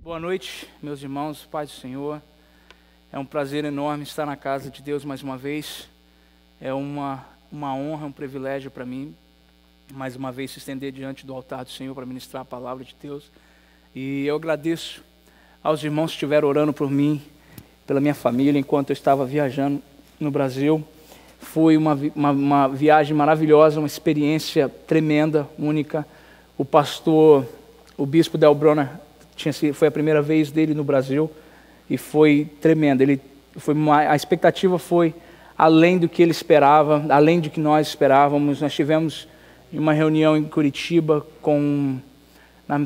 Boa noite, meus irmãos, paz do Senhor. É um prazer enorme estar na casa de Deus mais uma vez. É uma honra, um privilégio para mim, mais uma vez se estender diante do altar do Senhor para ministrar a palavra de Deus. E eu agradeço aos irmãos que estiveram orando por mim, pela minha família, enquanto eu estava viajando no Brasil. Foi uma viagem maravilhosa, uma experiência tremenda, única. O bispo Del Bronner, foi a primeira vez dele no Brasil e foi tremendo. A expectativa foi além do que ele esperava, além do que nós esperávamos. Nós tivemos uma reunião em Curitiba com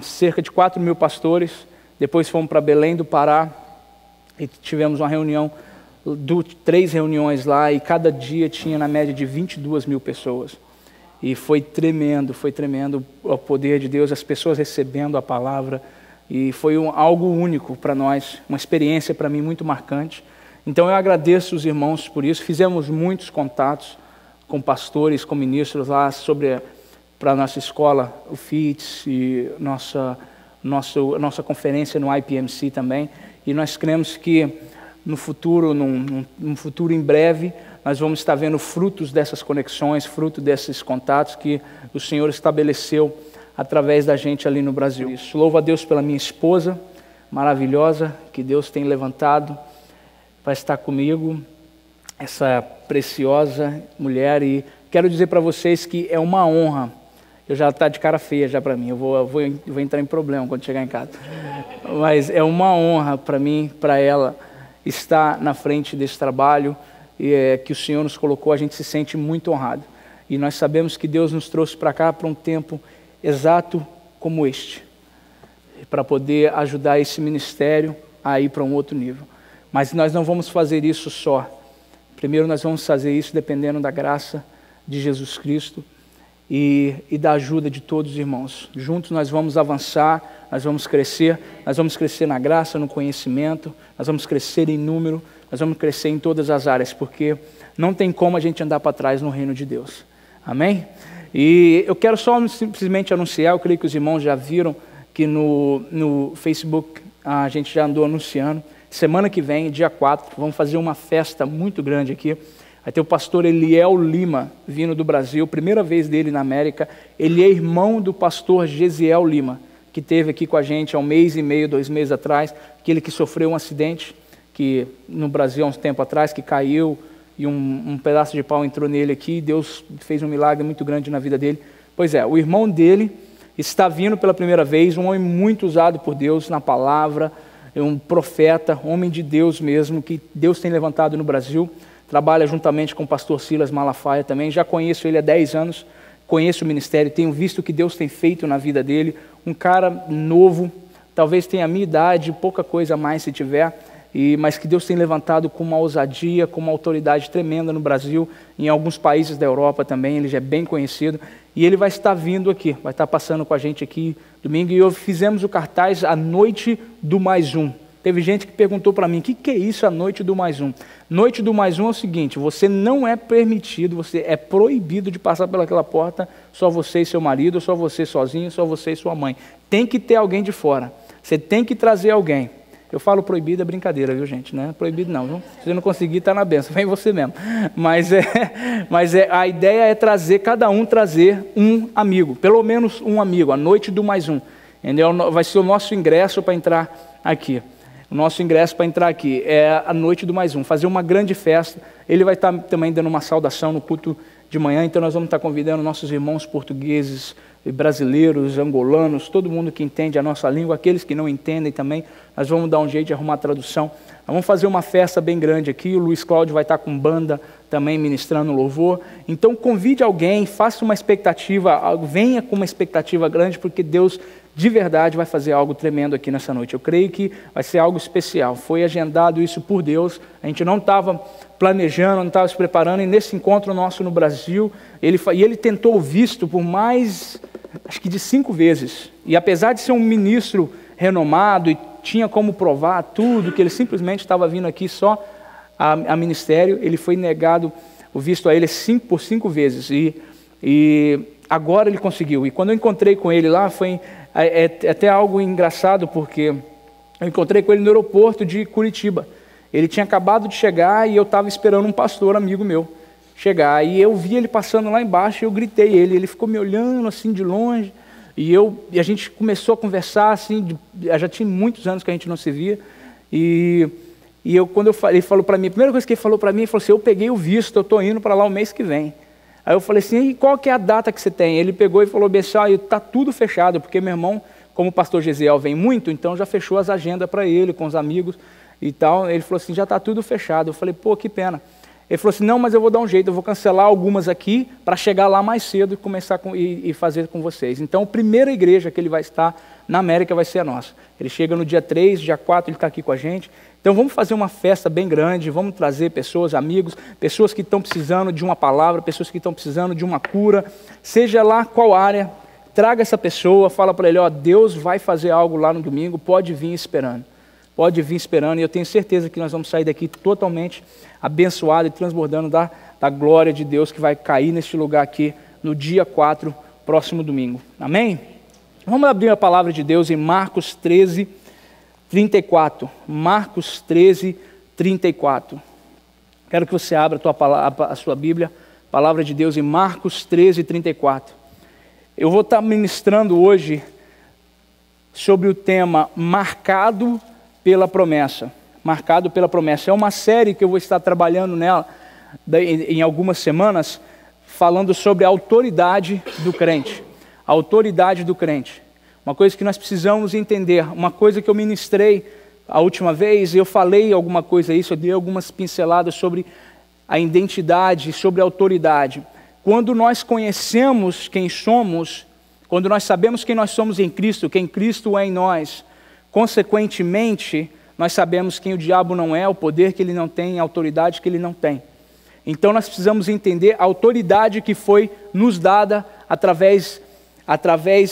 cerca de 4.000 pastores. Depois fomos para Belém do Pará e tivemos uma reunião, 3 reuniões lá, e cada dia tinha na média de 22.000 pessoas. E foi tremendo o poder de Deus, as pessoas recebendo a palavra. E foi algo único para nós, uma experiência para mim muito marcante. Então eu agradeço os irmãos por isso. Fizemos muitos contatos com pastores, com ministros lá para a nossa escola, o FITS, e nossa conferência no IPMC também. E nós cremos que no futuro, num futuro em breve, nós vamos estar vendo frutos dessas conexões, fruto desses contatos que o Senhor estabeleceu através da gente ali no Brasil. Isso. Louvo a Deus pela minha esposa maravilhosa, que Deus tem levantado para estar comigo, essa preciosa mulher. E quero dizer para vocês que é uma honra. Eu já está de cara feia já para mim, eu vou entrar em problema quando chegar em casa. Mas é uma honra para mim, para ela, estar na frente desse trabalho que o Senhor nos colocou. A gente se sente muito honrado. E nós sabemos que Deus nos trouxe para cá para um tempo exato como este, para poder ajudar esse ministério a ir para um outro nível. Mas nós não vamos fazer isso só. Primeiro nós vamos fazer isso dependendo da graça de Jesus Cristo e da ajuda de todos os irmãos. Juntos nós vamos avançar, nós vamos crescer na graça, no conhecimento, nós vamos crescer em número, nós vamos crescer em todas as áreas, porque não tem como a gente andar para trás no reino de Deus. Amém? E eu quero só simplesmente anunciar, eu creio que os irmãos já viram que no Facebook a gente já andou anunciando. Semana que vem, dia 4, vamos fazer uma festa muito grande aqui. Vai ter o pastor Eliel Lima vindo do Brasil, primeira vez dele na América. Ele é irmão do pastor Gesiel Lima, que esteve aqui com a gente há 1 mês e meio, 2 meses atrás, aquele que sofreu um acidente que no Brasil há uns tempo atrás, que caiu, e um pedaço de pau entrou nele aqui, e Deus fez um milagre muito grande na vida dele. Pois é, o irmão dele está vindo pela primeira vez, um homem muito usado por Deus na palavra, um profeta, homem de Deus mesmo, que Deus tem levantado no Brasil, trabalha juntamente com o pastor Silas Malafaia também. Já conheço ele há 10 anos, conheço o ministério, tenho visto o que Deus tem feito na vida dele, um cara novo, talvez tenha a minha idade, pouca coisa a mais se tiver, mas que Deus tem levantado com uma ousadia, com uma autoridade tremenda no Brasil, em alguns países da Europa também. Ele já é bem conhecido, e ele vai estar vindo aqui, vai estar passando com a gente aqui domingo, e fizemos o cartaz A Noite do Mais Um. Teve gente que perguntou para mim, o que é isso, a Noite do Mais Um? Noite do Mais Um é o seguinte: você não é permitido, você é proibido de passar pelaquela porta, só você e seu marido, só você sozinho, só você e sua mãe. Tem que ter alguém de fora, você tem que trazer alguém. Eu falo proibido, é brincadeira, viu, gente? Não é proibido não, viu? Se você não conseguir, está na benção, vem você mesmo. Mas a ideia é cada um trazer um amigo, pelo menos um amigo, a Noite do Mais Um. Entendeu? Vai ser o nosso ingresso para entrar aqui. O nosso ingresso para entrar aqui é a Noite do Mais Um, fazer uma grande festa. Ele vai estar também dando uma saudação no culto de manhã, então nós vamos estar convidando nossos irmãos portugueses, brasileiros, angolanos, todo mundo que entende a nossa língua, aqueles que não entendem também, nós vamos dar um jeito de arrumar a tradução. Nós vamos fazer uma festa bem grande aqui, o Luiz Cláudio vai estar com banda também ministrando louvor. Então convide alguém, faça uma expectativa, venha com uma expectativa grande, porque Deus de verdade vai fazer algo tremendo aqui nessa noite. Eu creio que vai ser algo especial, foi agendado isso por Deus, a gente não estava planejando, não estava se preparando, e nesse encontro nosso no Brasil, ele tentou o visto por mais, acho que de 5 vezes, e apesar de ser um ministro renomado e tinha como provar tudo, que ele simplesmente estava vindo aqui só a ministério, ele foi negado o visto a ele por 5 vezes, e agora ele conseguiu. E quando eu encontrei com ele lá, foi até algo engraçado, porque Eu encontrei com ele no aeroporto de Curitiba. Ele tinha acabado de chegar e eu estava esperando um pastor amigo meu chegar. E eu vi ele passando lá embaixo e eu gritei ele ficou me olhando assim de longe. E a gente começou a conversar assim, já tinha muitos anos que a gente não se via. Quando ele falou para mim, a primeira coisa que ele falou para mim, ele falou assim, eu peguei o visto, eu estou indo para lá o mês que vem. Aí eu falei assim, e qual que é a data que você tem? Ele pegou e falou, Bessal, está tudo fechado, porque meu irmão, como o pastor Gesiel vem muito, então já fechou as agendas para ele, com os amigos e tal. Ele falou assim, já está tudo fechado. Eu falei, pô, que pena. Ele falou assim, não, mas eu vou dar um jeito, eu vou cancelar algumas aqui para chegar lá mais cedo e começar e fazer com vocês. Então, a primeira igreja que ele vai estar na América vai ser a nossa. Ele chega no dia 3, dia 4, ele está aqui com a gente. Então, vamos fazer uma festa bem grande, vamos trazer pessoas, amigos, pessoas que estão precisando de uma palavra, pessoas que estão precisando de uma cura, seja lá qual área, traga essa pessoa, fala para ele, ó, Deus vai fazer algo lá no domingo, pode vir esperando. Pode vir esperando, e eu tenho certeza que nós vamos sair daqui totalmente abençoados e transbordando da glória de Deus que vai cair neste lugar aqui no dia 4, próximo domingo. Amém? Vamos abrir a palavra de Deus em Marcos 13, 34. Marcos 13, 34. Quero que você abra a sua Bíblia, palavra de Deus em Marcos 13, 34. Eu vou estar ministrando hoje sobre o tema marcado pela promessa. Marcado pela promessa. É uma série que eu vou estar trabalhando nela em algumas semanas, falando sobre a autoridade do crente. A autoridade do crente. Uma coisa que nós precisamos entender, uma coisa que eu ministrei a última vez, eu falei alguma coisa isso, eu dei algumas pinceladas sobre a identidade, sobre a autoridade. Quando nós conhecemos quem somos, quando nós sabemos quem nós somos em Cristo, quem Cristo é em nós, consequentemente, nós sabemos quem o diabo não é, o poder que ele não tem, a autoridade que ele não tem. Então nós precisamos entender a autoridade que foi nos dada através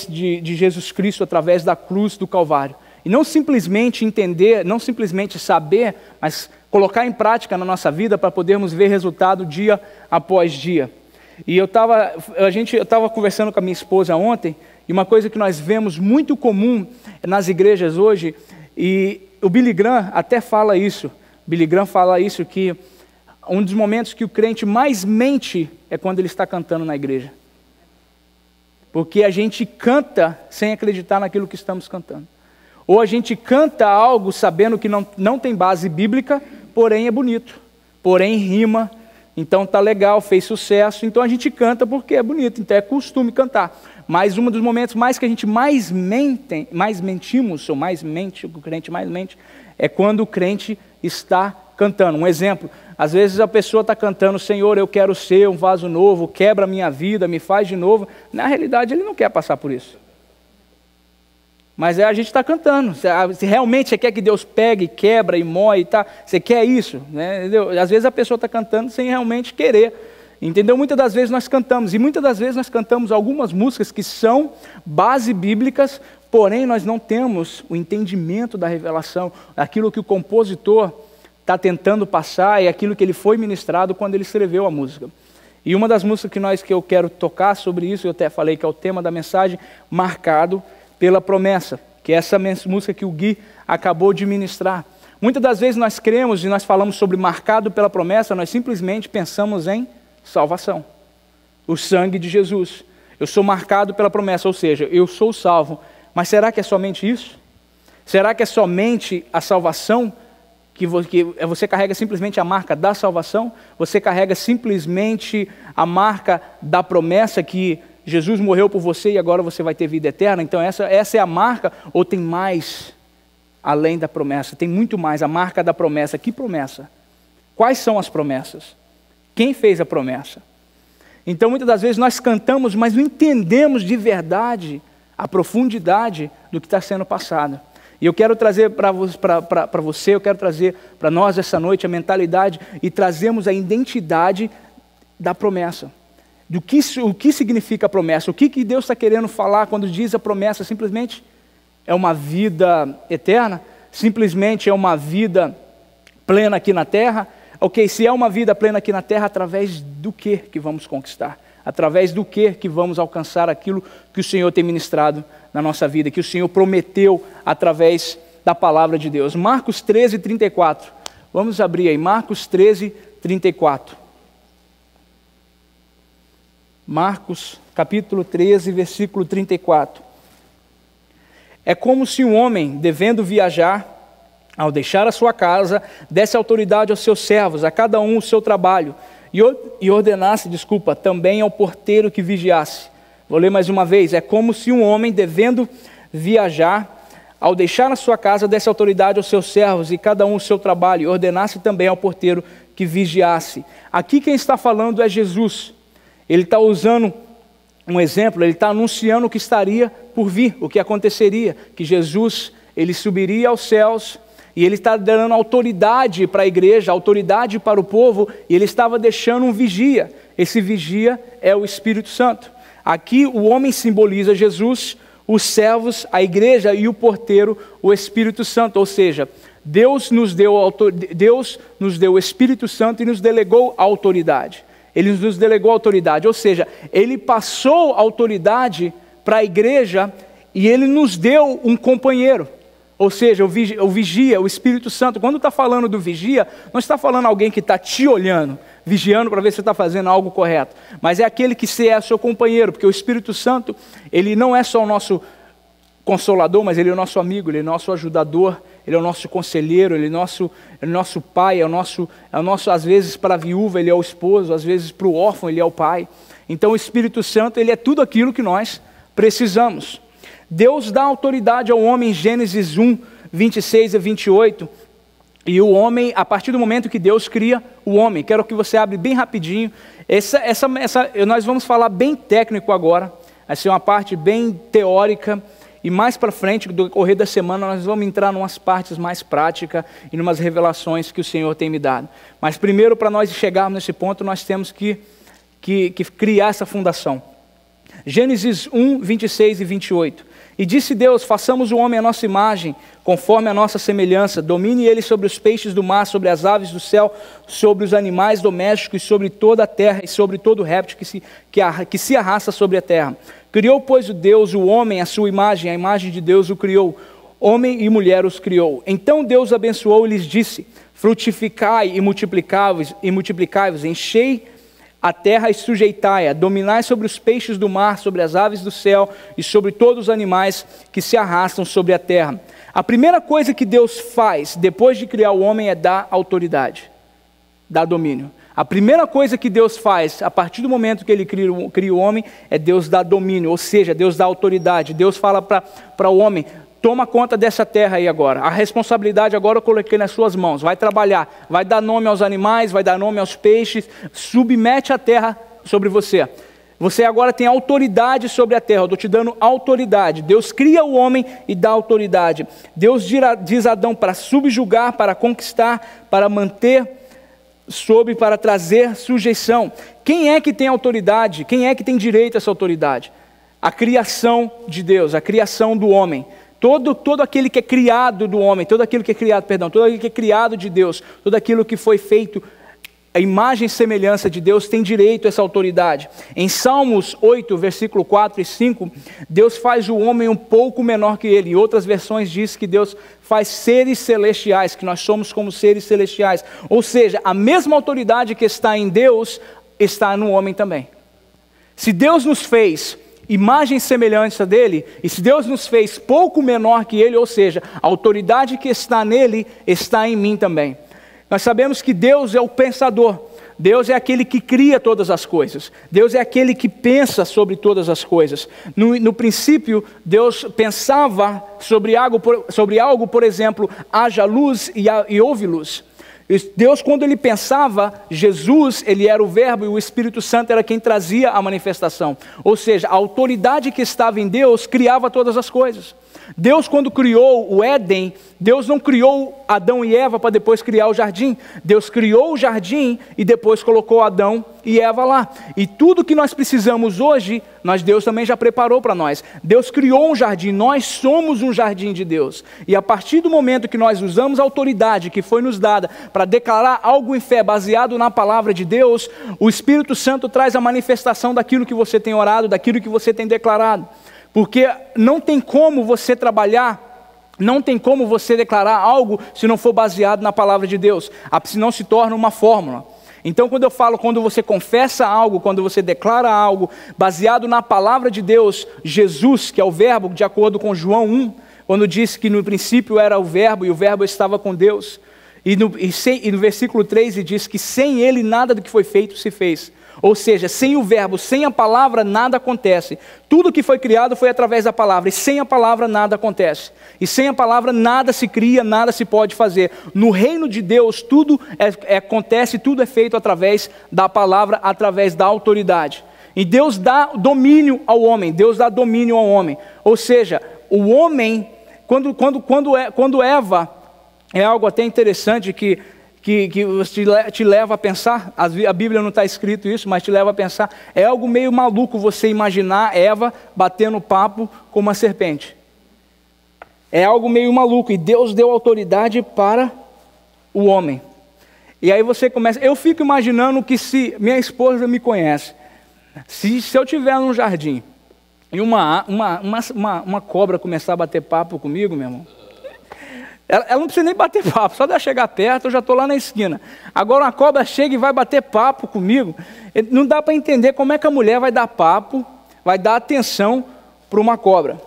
de Jesus Cristo, através da cruz do Calvário. E não simplesmente entender, não simplesmente saber, mas colocar em prática na nossa vida para podermos ver resultado dia após dia. E eu estava conversando com a minha esposa ontem, e uma coisa que nós vemos muito comum nas igrejas hoje, e o Billy Graham até fala isso, que um dos momentos que o crente mais mente é quando ele está cantando na igreja. Porque a gente canta sem acreditar naquilo que estamos cantando. Ou a gente canta algo sabendo que não tem base bíblica, porém é bonito, porém rima, então tá legal, fez sucesso, então a gente canta porque é bonito, então é costume cantar. Mas um dos momentos mais que a gente mais mentimos, ou mais mente, o crente mais mente, é quando o crente está cantando. Um exemplo, às vezes a pessoa está cantando, Senhor, eu quero ser um vaso novo, quebra a minha vida, me faz de novo. Na realidade, ele não quer passar por isso. Mas a gente está cantando. Se realmente você quer que Deus pegue, quebra e moe, tá? Você quer isso? Né? Às vezes a pessoa está cantando sem realmente querer. Entendeu? Muitas das vezes nós cantamos, e muitas das vezes nós cantamos algumas músicas que são base bíblicas, porém nós não temos o entendimento da revelação, aquilo que o compositor está tentando passar e aquilo que ele foi ministrado quando ele escreveu a música. E uma das músicas que eu quero tocar sobre isso, eu até falei que é o tema da mensagem, marcado pela promessa, que é essa música que o Gui acabou de ministrar. Muitas das vezes nós cremos e nós falamos sobre marcado pela promessa, nós simplesmente pensamos em salvação, o sangue de Jesus. Eu sou marcado pela promessa, ou seja, eu sou salvo. Mas será que é somente isso? Será que é somente a salvação que você carrega simplesmente a marca da salvação? Você carrega simplesmente a marca da promessa que Jesus morreu por você e agora você vai ter vida eterna? Então essa é a marca, ou tem mais além da promessa? Tem muito mais, a marca da promessa. Que promessa? Quais são as promessas? Quem fez a promessa? Então, muitas das vezes nós cantamos, mas não entendemos de verdade a profundidade do que está sendo passado. E eu quero trazer para você, eu quero trazer para nós essa noite a mentalidade e trazemos a identidade da promessa. O que significa a promessa? O que Deus está querendo falar quando diz a promessa? Simplesmente é uma vida eterna? Simplesmente é uma vida plena aqui na terra? Ok, se é uma vida plena aqui na terra, através do que vamos conquistar? Através do que vamos alcançar aquilo que o Senhor tem ministrado na nossa vida, que o Senhor prometeu através da palavra de Deus. Marcos 13, 34. Vamos abrir aí, Marcos 13, 34. Marcos, capítulo 13, versículo 34. É como se um homem, devendo viajar, ao deixar a sua casa, desse autoridade aos seus servos, a cada um o seu trabalho, e ordenasse, também ao porteiro que vigiasse. Vou ler mais uma vez. É como se um homem, devendo viajar, ao deixar a sua casa, desse autoridade aos seus servos, e cada um o seu trabalho, e ordenasse também ao porteiro que vigiasse. Aqui quem está falando é Jesus. Ele está usando um exemplo, ele está anunciando o que estaria por vir, o que aconteceria, que Jesus, ele subiria aos céus, e ele está dando autoridade para a igreja, autoridade para o povo, e ele estava deixando um vigia. Esse vigia é o Espírito Santo. Aqui o homem simboliza Jesus, os servos, a igreja, e o porteiro, o Espírito Santo. Ou seja, Deus nos deu o Espírito Santo e nos delegou a autoridade. Ele nos delegou a autoridade, ou seja, ele passou a autoridade para a igreja e ele nos deu um companheiro. Ou seja, o vigia, o Espírito Santo. Quando está falando do vigia, não está falando alguém que está te olhando, vigiando para ver se você está fazendo algo correto. Mas é aquele que é seu companheiro, porque o Espírito Santo, ele não é só o nosso consolador, mas ele é o nosso amigo, ele é o nosso ajudador, ele é o nosso conselheiro, ele é o nosso pai, é o nosso, às vezes para a viúva ele é o esposo, às vezes para o órfão ele é o pai. Então o Espírito Santo, ele é tudo aquilo que nós precisamos. Deus dá autoridade ao homem em Gênesis 1, 26 a 28, e o homem, a partir do momento que Deus cria o homem, quero que você abra bem rapidinho, nós vamos falar bem técnico agora, vai ser uma parte bem teórica, e mais para frente, do decorrer da semana, nós vamos entrar em umas partes mais práticas e em umas revelações que o Senhor tem me dado. Mas primeiro, para nós chegarmos nesse ponto, nós temos que criar essa fundação. Gênesis 1, 26 e 28. E disse Deus, façamos o homem à nossa imagem, conforme a nossa semelhança, domine ele sobre os peixes do mar, sobre as aves do céu, sobre os animais domésticos, e sobre toda a terra, e sobre todo réptil que se arrasta sobre a terra. Criou, pois, Deus o homem à sua imagem, a imagem de Deus o criou, homem e mulher os criou. Então Deus abençoou e lhes disse, frutificai e multiplicai-vos, enchei a terra e sujeitai-a, dominai sobre os peixes do mar, sobre as aves do céu e sobre todos os animais que se arrastam sobre a terra. A primeira coisa que Deus faz depois de criar o homem é dar autoridade, dar domínio. A primeira coisa que Deus faz a partir do momento que ele cria o homem é Deus dar domínio, ou seja, Deus dá autoridade. Deus fala para o homem, toma conta dessa terra aí agora. A responsabilidade agora eu coloquei nas suas mãos. Vai trabalhar, vai dar nome aos animais, vai dar nome aos peixes, submete a terra sobre você. Você agora tem autoridade sobre a terra, eu estou te dando autoridade. Deus cria o homem e dá autoridade. Deus diz a Adão para subjugar, para conquistar, para manter para trazer sujeição. Quem é que tem autoridade? Quem é que tem direito a essa autoridade? A criação de Deus, a criação do homem. Todo aquele que é criado do homem, todo aquele que é criado de Deus, todo aquilo que foi feito, a imagem e semelhança de Deus tem direito a essa autoridade. Em Salmos 8, versículo 4 e 5, Deus faz o homem um pouco menor que ele. Em outras versões diz que Deus faz seres celestiais, que nós somos como seres celestiais. Ou seja, a mesma autoridade que está em Deus, está no homem também. Se Deus nos fez imagem e semelhança dele, e se Deus nos fez pouco menor que ele, ou seja, a autoridade que está nele, está em mim também. Nós sabemos que Deus é o pensador, Deus é aquele que cria todas as coisas, Deus é aquele que pensa sobre todas as coisas. No princípio, Deus pensava sobre algo, por exemplo, haja luz e houve luz. Deus, quando ele pensava, Jesus, ele era o verbo e o Espírito Santo era quem trazia a manifestação. Ou seja, a autoridade que estava em Deus criava todas as coisas. Deus, quando criou o Éden, Deus não criou Adão e Eva para depois criar o jardim. Deus criou o jardim e depois colocou Adão e Eva lá. E tudo que nós precisamos hoje, Deus também já preparou para nós. Deus criou um jardim, nós somos um jardim de Deus. E a partir do momento que nós usamos a autoridade que foi nos dada para declarar algo em fé baseado na palavra de Deus, o Espírito Santo traz a manifestação daquilo que você tem orado, daquilo que você tem declarado. Porque não tem como você trabalhar Não tem como você declarar algo se não for baseado na palavra de Deus, senão se torna uma fórmula. Então quando eu falo, quando você confessa algo, quando você declara algo, baseado na palavra de Deus, Jesus, que é o verbo, de acordo com João 1, quando disse que no princípio era o verbo e o verbo estava com Deus, e no versículo 3 ele diz que sem ele nada do que foi feito se fez. Ou seja, sem o verbo, sem a palavra nada acontece. Tudo que foi criado foi através da palavra, e sem a palavra nada acontece. E sem a palavra nada se cria, nada se pode fazer. No reino de Deus tudo acontece, tudo é feito através da palavra, através da autoridade. E Deus dá domínio ao homem, Deus dá domínio ao homem. Ou seja, o homem, quando Eva, é algo até interessante que te leva a pensar, a Bíblia não está escrito isso, mas te leva a pensar, é algo meio maluco você imaginar Eva batendo papo com uma serpente. É algo meio maluco, e Deus deu autoridade para o homem. E aí você começa, eu fico imaginando que se minha esposa me conhece, se eu estiver num jardim, e uma cobra começar a bater papo comigo, meu irmão, ela não precisa nem bater papo, só de eu chegar perto eu já estou lá na esquina. Agora uma cobra chega e vai bater papo comigo, não dá para entender como é que a mulher vai dar papo, vai dar atenção para uma cobra.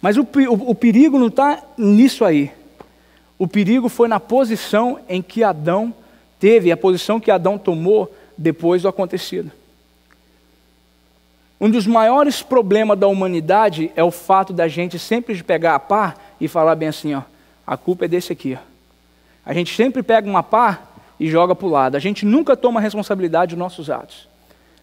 Mas o perigo não está nisso aí. O perigo foi na posição em que Adão teve, a posição que Adão tomou depois do acontecido. Um dos maiores problemas da humanidade é o fato da gente sempre pegar a pá e falar bem assim, ó, a culpa é desse aqui. Ó. A gente sempre pega uma pá e joga para o lado. A gente nunca toma responsabilidade dos nossos atos.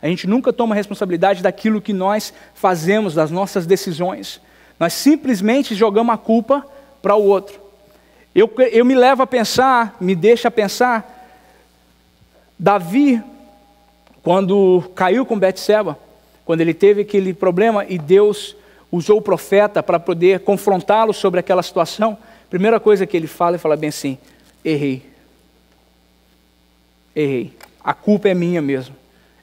A gente nunca toma responsabilidade daquilo que nós fazemos, das nossas decisões. Nós simplesmente jogamos a culpa para o outro. Eu me levo a pensar, me deixa pensar, Davi, quando caiu com Betseba, quando ele teve aquele problema e Deus usou o profeta para poder confrontá-lo sobre aquela situação, a primeira coisa que ele fala bem assim, errei, a culpa é minha mesmo,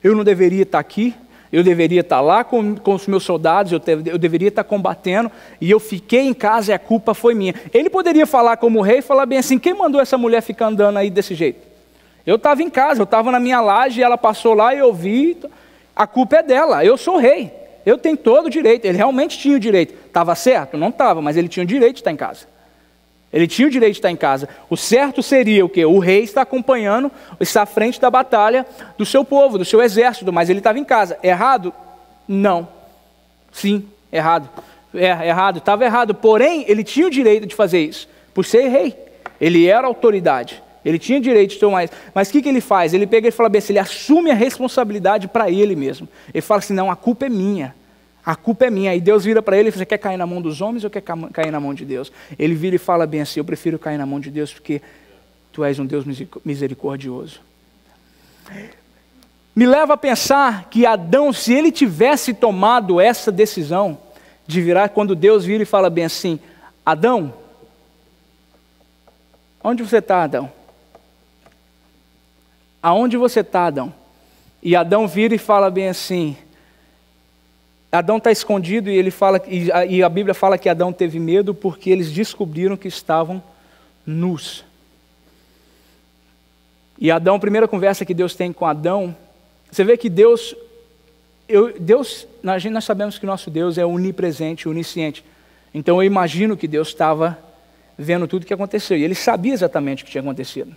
eu não deveria estar aqui, eu deveria estar lá com os meus soldados, eu deveria estar combatendo, e eu fiquei em casa e a culpa foi minha. Ele poderia falar como rei, falar bem assim, quem mandou essa mulher ficar andando aí desse jeito? Eu estava em casa, eu estava na minha laje, ela passou lá e eu vi, a culpa é dela, eu sou rei, eu tenho todo o direito. Ele realmente tinha o direito, estava certo? Não estava, mas ele tinha o direito de estar em casa. Ele tinha o direito de estar em casa. O certo seria o quê? O rei está acompanhando, está à frente da batalha do seu povo, do seu exército, mas ele estava em casa. Errado? Não. Sim, errado. Errado, estava errado. Porém, ele tinha o direito de fazer isso, por ser rei. Ele era autoridade. Ele tinha direito de tomar isso. Mas o que ele faz? Ele pega e fala bem assim, ele assume a responsabilidade para ele mesmo. Ele fala assim, não, a culpa é minha. A culpa é minha. Aí Deus vira para ele e fala, você quer cair na mão dos homens ou quer cair na mão de Deus? Ele vira e fala bem assim, eu prefiro cair na mão de Deus porque tu és um Deus misericordioso. Me leva a pensar que Adão, se ele tivesse tomado essa decisão de virar, quando Deus vira e fala bem assim, Adão, onde você está, Adão? Aonde você está, Adão? E Adão vira e fala bem assim, Adão está escondido e ele fala, e a Bíblia fala que Adão teve medo porque eles descobriram que estavam nus. E Adão, a primeira conversa que Deus tem com Adão, você vê que Deus, nós sabemos que nosso Deus é onipresente, onisciente. Então eu imagino que Deus estava vendo tudo o que aconteceu, e ele sabia exatamente o que tinha acontecido.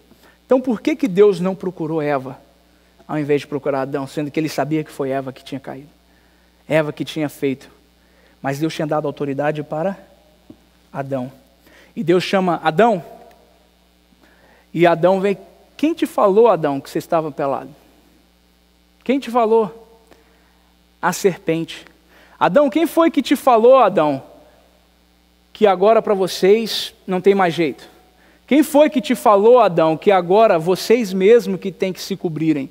Então por que Deus não procurou Eva, ao invés de procurar Adão, sendo que ele sabia que foi Eva que tinha caído? Eva que tinha feito, mas Deus tinha dado autoridade para Adão. E Deus chama Adão, e Adão vem, quem te falou, Adão, que você estava pelado? Quem te falou? A serpente. Adão, quem foi que te falou, Adão, que agora para vocês não tem mais jeito? Quem foi que te falou, Adão, que agora vocês mesmos que têm que se cobrirem?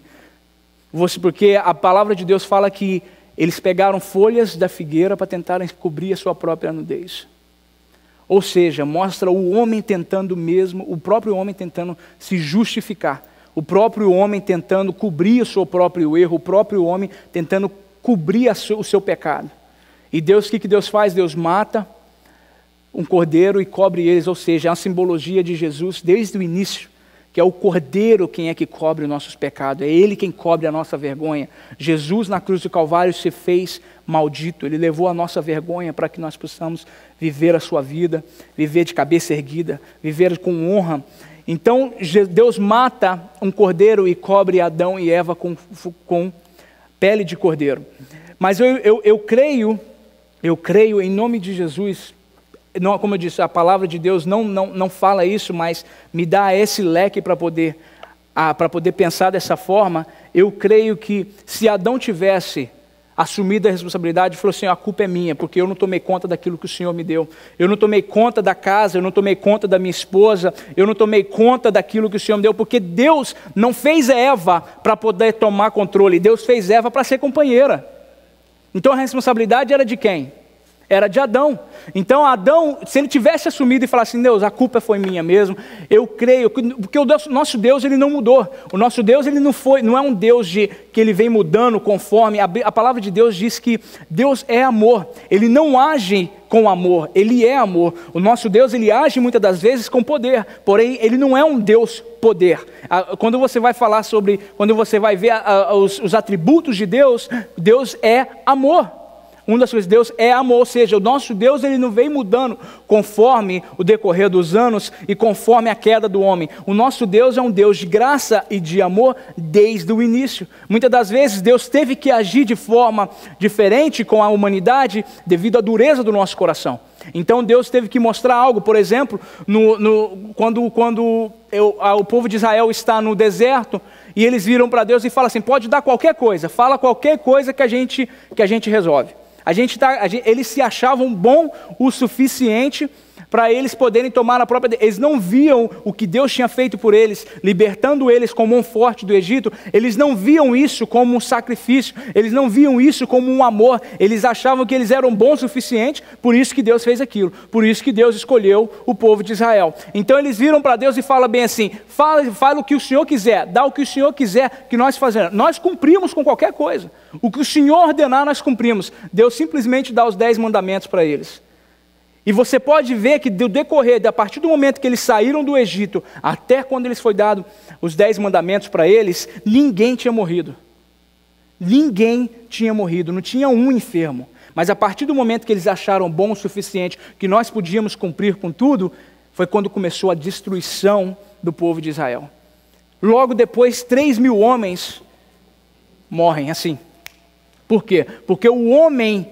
Porque a palavra de Deus fala que eles pegaram folhas da figueira para tentarem cobrir a sua própria nudez. Ou seja, mostra o homem tentando mesmo, o próprio homem tentando se justificar, o próprio homem tentando cobrir o seu próprio erro, o próprio homem tentando cobrir o seu pecado. E Deus, o que Deus faz? Deus mata, Deus tira a um cordeiro e cobre eles, ou seja, é uma simbologia de Jesus desde o início, que é o cordeiro quem é que cobre os nossos pecados, é Ele quem cobre a nossa vergonha. Jesus na cruz do Calvário se fez maldito, Ele levou a nossa vergonha para que nós possamos viver a sua vida, viver de cabeça erguida, viver com honra. Então Deus mata um cordeiro e cobre Adão e Eva com pele de cordeiro. Mas eu creio em nome de Jesus. Não, como eu disse, a palavra de Deus não fala isso, mas me dá esse leque para poder pensar dessa forma. Eu creio que se Adão tivesse assumido a responsabilidade, falou assim, a culpa é minha, porque eu não tomei conta daquilo que o Senhor me deu. Eu não tomei conta da casa, eu não tomei conta da minha esposa, eu não tomei conta daquilo que o Senhor me deu, porque Deus não fez Eva para poder tomar controle, Deus fez Eva para ser companheira. Então a responsabilidade era de quem? Era de Adão. Então Adão, se ele tivesse assumido e falasse assim, Deus, a culpa foi minha mesmo, eu creio, porque o nosso Deus ele não mudou. O nosso Deus ele não é um Deus que ele vem mudando conforme, a palavra de Deus diz que Deus é amor, ele não age com amor, ele é amor. O nosso Deus ele age muitas das vezes com poder, porém ele não é um Deus poder. Quando você vai falar quando você vai ver os atributos de Deus, Deus é amor. Uma das coisas, Deus é amor, ou seja, o nosso Deus ele não vem mudando conforme o decorrer dos anos e conforme a queda do homem. O nosso Deus é um Deus de graça e de amor desde o início. Muitas das vezes Deus teve que agir de forma diferente com a humanidade devido à dureza do nosso coração. Então Deus teve que mostrar algo, por exemplo, quando o povo de Israel está no deserto e eles viram para Deus e falam assim, pode dar qualquer coisa, fala qualquer coisa que a gente resolve. Eles se achavam bom o suficiente para eles poderem tomar a própria... Eles não viam o que Deus tinha feito por eles, libertando eles com mão forte do Egito. Eles não viam isso como um sacrifício, eles não viam isso como um amor. Eles achavam que eles eram bons o suficiente, por isso que Deus fez aquilo. Por isso que Deus escolheu o povo de Israel. Então eles viram para Deus e falam bem assim, fala o que o Senhor quiser, dá o que o Senhor quiser que nós fazemos. Nós cumprimos com qualquer coisa. O que o Senhor ordenar, nós cumprimos. Deus simplesmente dá os 10 mandamentos para eles. E você pode ver que do decorrer, a partir do momento que eles saíram do Egito, até quando eles foi dado os 10 mandamentos para eles, ninguém tinha morrido. Ninguém tinha morrido, não tinha um enfermo. Mas a partir do momento que eles acharam bom o suficiente, que nós podíamos cumprir com tudo, foi quando começou a destruição do povo de Israel. Logo depois, 3.000 homens morrem assim. Por quê? Porque o homem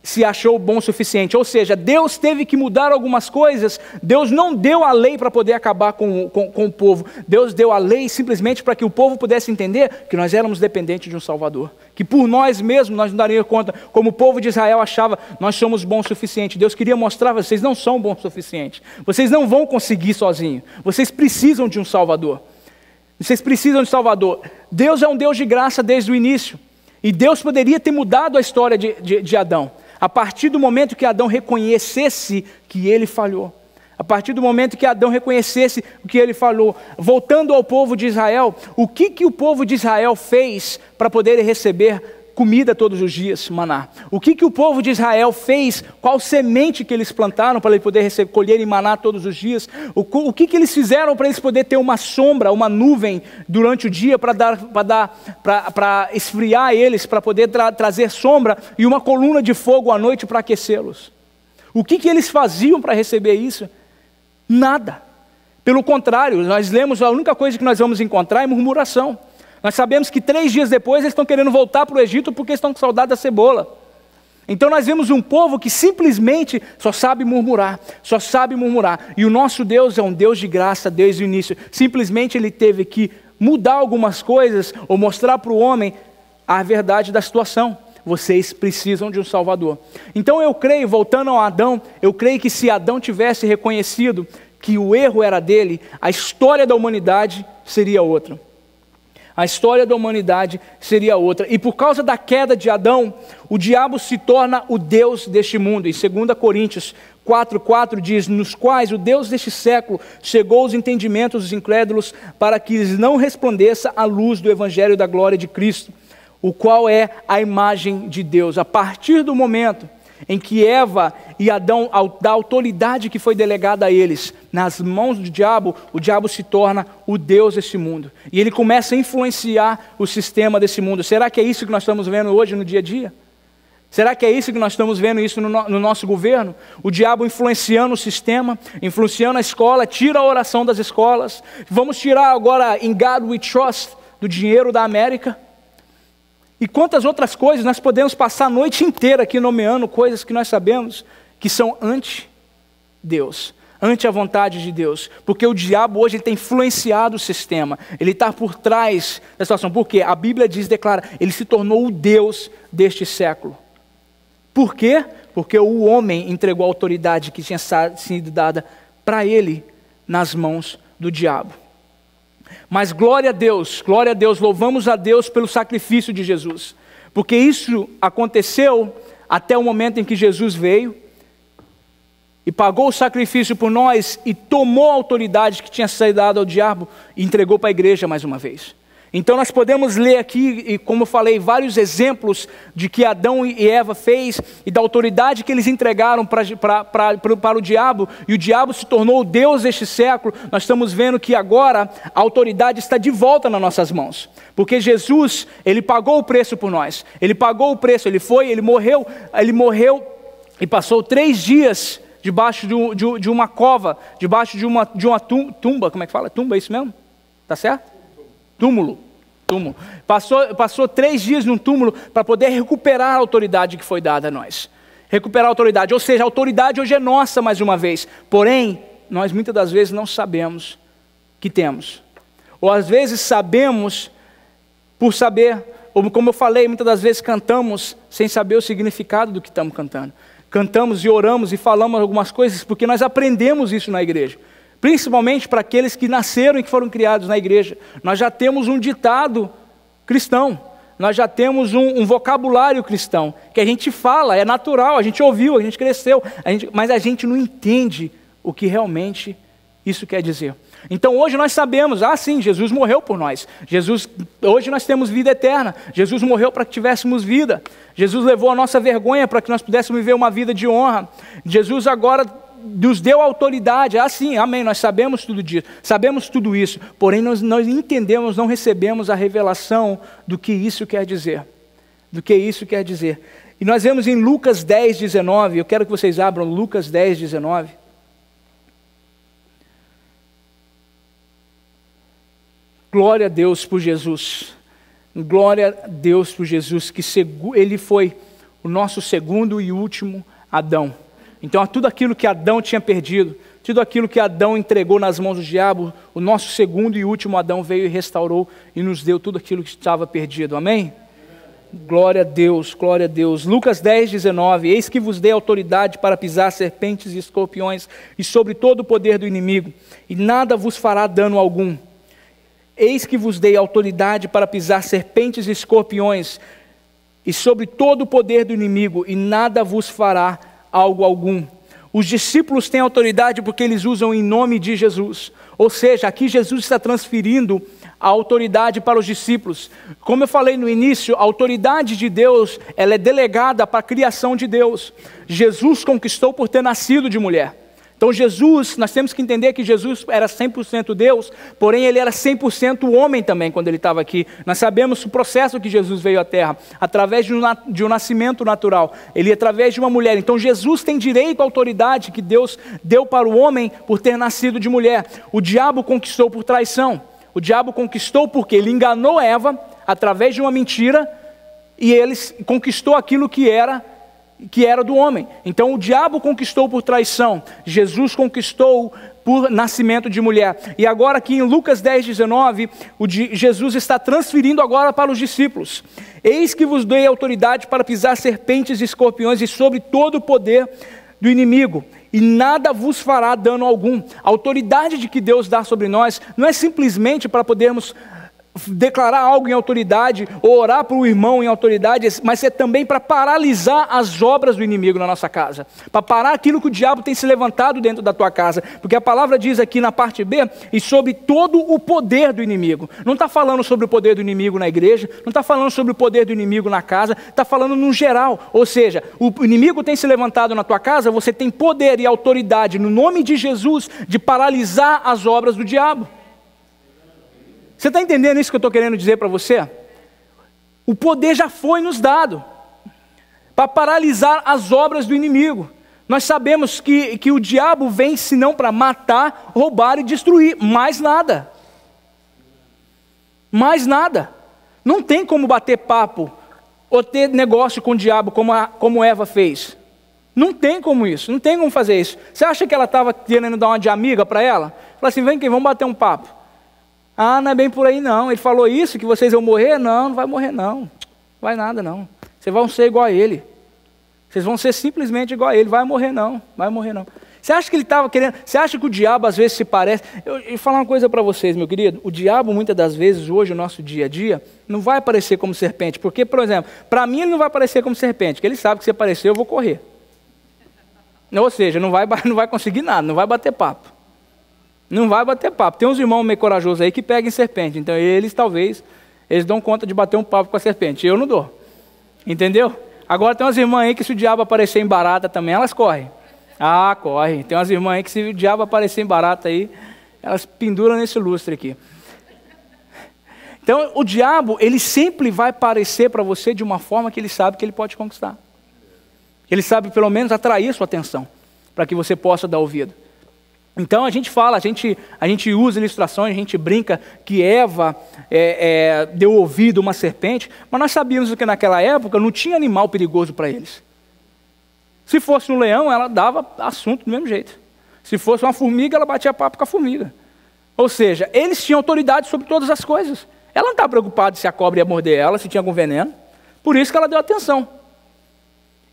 se achou bom o suficiente, ou seja, Deus teve que mudar algumas coisas. Deus não deu a lei para poder acabar com o povo, Deus deu a lei simplesmente para que o povo pudesse entender que nós éramos dependentes de um Salvador, que por nós mesmos nós não daríamos conta, como o povo de Israel achava, nós somos bons o suficiente. Deus queria mostrar, vocês não são bons o suficiente, vocês não vão conseguir sozinhos, vocês precisam de um Salvador, vocês precisam de um Salvador. Deus é um Deus de graça desde o início, e Deus poderia ter mudado a história de Adão, a partir do momento que Adão reconhecesse que ele falhou. A partir do momento que Adão reconhecesse o que ele falou. Voltando ao povo de Israel, o que o povo de Israel fez para poder receber comida todos os dias, maná? O que o povo de Israel fez? Qual semente que eles plantaram para eles poderem colher e maná todos os dias? O que eles fizeram para eles poderem ter uma sombra, uma nuvem durante o dia para esfriar eles, para poder trazer sombra, e uma coluna de fogo à noite para aquecê-los? O que eles faziam para receber isso? Nada. Pelo contrário, nós lemos, a única coisa que nós vamos encontrar é murmuração. Nós sabemos que 3 dias depois eles estão querendo voltar para o Egito porque estão com saudade da cebola. Então nós vemos um povo que simplesmente só sabe murmurar, só sabe murmurar. E o nosso Deus é um Deus de graça desde o início. Simplesmente Ele teve que mudar algumas coisas ou mostrar para o homem a verdade da situação. Vocês precisam de um Salvador. Então eu creio, voltando a Adão, eu creio que se Adão tivesse reconhecido que o erro era dele, a história da humanidade seria outra. A história da humanidade seria outra. E por causa da queda de Adão, o diabo se torna o Deus deste mundo. Em 2 Coríntios 4,4 diz, nos quais o Deus deste século cegou os entendimentos dos incrédulos para que lhes não resplandeça a luz do evangelho da glória de Cristo, o qual é a imagem de Deus. A partir do momento em que Eva e Adão, da autoridade que foi delegada a eles, nas mãos do diabo, o diabo se torna o Deus desse mundo. E ele começa a influenciar o sistema desse mundo. Será que é isso que nós estamos vendo hoje no dia a dia? Será que é isso que nós estamos vendo isso no nosso governo? O diabo influenciando o sistema, influenciando a escola, tira a oração das escolas. Vamos tirar agora In God We Trust do dinheiro da América. E quantas outras coisas, nós podemos passar a noite inteira aqui nomeando coisas que nós sabemos que são anti-Deus, ante a vontade de Deus. Porque o diabo hoje ele tem influenciado o sistema, ele está por trás da situação. Porque a Bíblia declara, ele se tornou o Deus deste século. Por quê? Porque o homem entregou a autoridade que tinha sido dada para ele nas mãos do diabo. Mas glória a Deus, louvamos a Deus pelo sacrifício de Jesus. Porque isso aconteceu até o momento em que Jesus veio e pagou o sacrifício por nós e tomou a autoridade que tinha sido dada ao diabo e entregou para a igreja mais uma vez. Então nós podemos ler aqui, e como eu falei, vários exemplos de que Adão e Eva fez e da autoridade que eles entregaram para o diabo, e o diabo se tornou o Deus deste século. Nós estamos vendo que agora a autoridade está de volta nas nossas mãos, porque Jesus, ele pagou o preço por nós, ele pagou o preço, ele morreu e passou 3 dias debaixo de uma cova, debaixo de uma tumba, como é que fala? Tumba, é isso mesmo? Tá certo? Túmulo. Passou 3 dias num túmulo para poder recuperar a autoridade que foi dada a nós. Recuperar a autoridade, ou seja, a autoridade hoje é nossa mais uma vez. Porém, nós muitas das vezes não sabemos que temos. Ou às vezes sabemos por saber, ou como eu falei, muitas das vezes cantamos sem saber o significado do que estamos cantando. Cantamos e oramos e falamos algumas coisas porque nós aprendemos isso na igreja. Principalmente para aqueles que nasceram e que foram criados na igreja. Nós já temos um ditado cristão, nós já temos um vocabulário cristão, que a gente fala, é natural, a gente ouviu, a gente cresceu, mas a gente não entende o que realmente isso quer dizer. Então hoje nós sabemos, sim, Jesus morreu por nós, hoje nós temos vida eterna, Jesus morreu para que tivéssemos vida, Jesus levou a nossa vergonha para que nós pudéssemos viver uma vida de honra, Jesus agora nos deu autoridade, sim, amém, nós sabemos tudo disso, sabemos tudo isso, porém nós entendemos, não recebemos a revelação do que isso quer dizer, e nós vemos em Lucas 10, 19, eu quero que vocês abram Lucas 10, 19, glória a Deus por Jesus, que ele foi o nosso segundo e último Adão. Então, tudo aquilo que Adão tinha perdido, tudo aquilo que Adão entregou nas mãos do diabo, o nosso segundo e último Adão veio e restaurou e nos deu tudo aquilo que estava perdido. Amém? Glória a Deus, glória a Deus. Lucas 10, 19. Eis que vos dei autoridade para pisar serpentes e escorpiões e sobre todo o poder do inimigo, e nada vos fará dano algum. Eis que vos dei autoridade para pisar serpentes e escorpiões e sobre todo o poder do inimigo, e nada vos fará algo algum. Os discípulos têm autoridade porque eles usam em nome de Jesus. Ou seja, aqui Jesus está transferindo a autoridade para os discípulos. Como eu falei no início, a autoridade de Deus, ela é delegada para a criação de Deus. Jesus conquistou por ter nascido de mulher. Então Jesus, nós temos que entender que Jesus era 100% Deus, porém ele era 100% homem também quando ele estava aqui. Nós sabemos o processo que Jesus veio à Terra, através de um nascimento natural, ele através de uma mulher. Então Jesus tem direito à autoridade que Deus deu para o homem por ter nascido de mulher. O diabo conquistou por traição, o diabo conquistou porque ele enganou Eva através de uma mentira e ele conquistou aquilo que era do homem. Então o diabo conquistou por traição, Jesus conquistou por nascimento de mulher. E agora aqui em Lucas 10, 19, Jesus está transferindo agora para os discípulos. Eis que vos dei autoridade para pisar serpentes e escorpiões e sobre todo o poder do inimigo, e nada vos fará dano algum. A autoridade de que Deus dá sobre nós não é simplesmente para podermos declarar algo em autoridade, ou orar para o irmão em autoridade, mas é também para paralisar as obras do inimigo na nossa casa, para parar aquilo que o diabo tem se levantado dentro da tua casa, porque a palavra diz aqui na parte B, e sobre todo o poder do inimigo. Não está falando sobre o poder do inimigo na igreja, não está falando sobre o poder do inimigo na casa, está falando no geral, ou seja, o inimigo tem se levantado na tua casa, você tem poder e autoridade, no nome de Jesus, de paralisar as obras do diabo. Você está entendendo isso que eu estou querendo dizer para você? O poder já foi nos dado para paralisar as obras do inimigo. Nós sabemos que o diabo vem senão para matar, roubar e destruir, mais nada. Mais nada. Não tem como bater papo ou ter negócio com o diabo como Eva fez. Não tem como isso, não tem como fazer isso. Você acha que ela estava querendo dar uma de amiga para ela? Fala assim, vem aqui, vamos bater um papo. Ah, não é bem por aí não, ele falou isso, que vocês vão morrer? Não, não vai morrer não, não vai nada não, vocês vão ser igual a ele, vocês vão ser simplesmente igual a ele, vai morrer não. Você acha que ele estava querendo, você acha que o diabo às vezes se parece, eu vou falar uma coisa para vocês, meu querido, o diabo muitas das vezes, hoje, o nosso dia a dia, não vai aparecer como serpente, porque, por exemplo, para mim ele não vai aparecer como serpente, porque ele sabe que se aparecer eu vou correr, ou seja, não vai conseguir nada, não vai bater papo. Não vai bater papo. Tem uns irmãos meio corajosos aí que pegam serpente. Então eles dão conta de bater um papo com a serpente. Eu não dou. Entendeu? Agora tem umas irmãs aí que se o diabo aparecer em barata também, elas correm. Ah, corre. Tem umas irmãs aí que se o diabo aparecer em barata aí, elas penduram nesse lustre aqui. Então o diabo, ele sempre vai aparecer para você de uma forma que ele sabe que ele pode conquistar. Ele sabe pelo menos atrair sua atenção, para que você possa dar ouvido. Então a gente fala, a gente usa ilustrações, a gente brinca que Eva deu ouvido a uma serpente, mas nós sabíamos que naquela época não tinha animal perigoso para eles. Se fosse um leão, ela dava assunto do mesmo jeito. Se fosse uma formiga, ela batia papo com a formiga. Ou seja, eles tinham autoridade sobre todas as coisas. Ela não estava preocupada se a cobra ia morder ela, se tinha algum veneno. Por isso que ela deu atenção.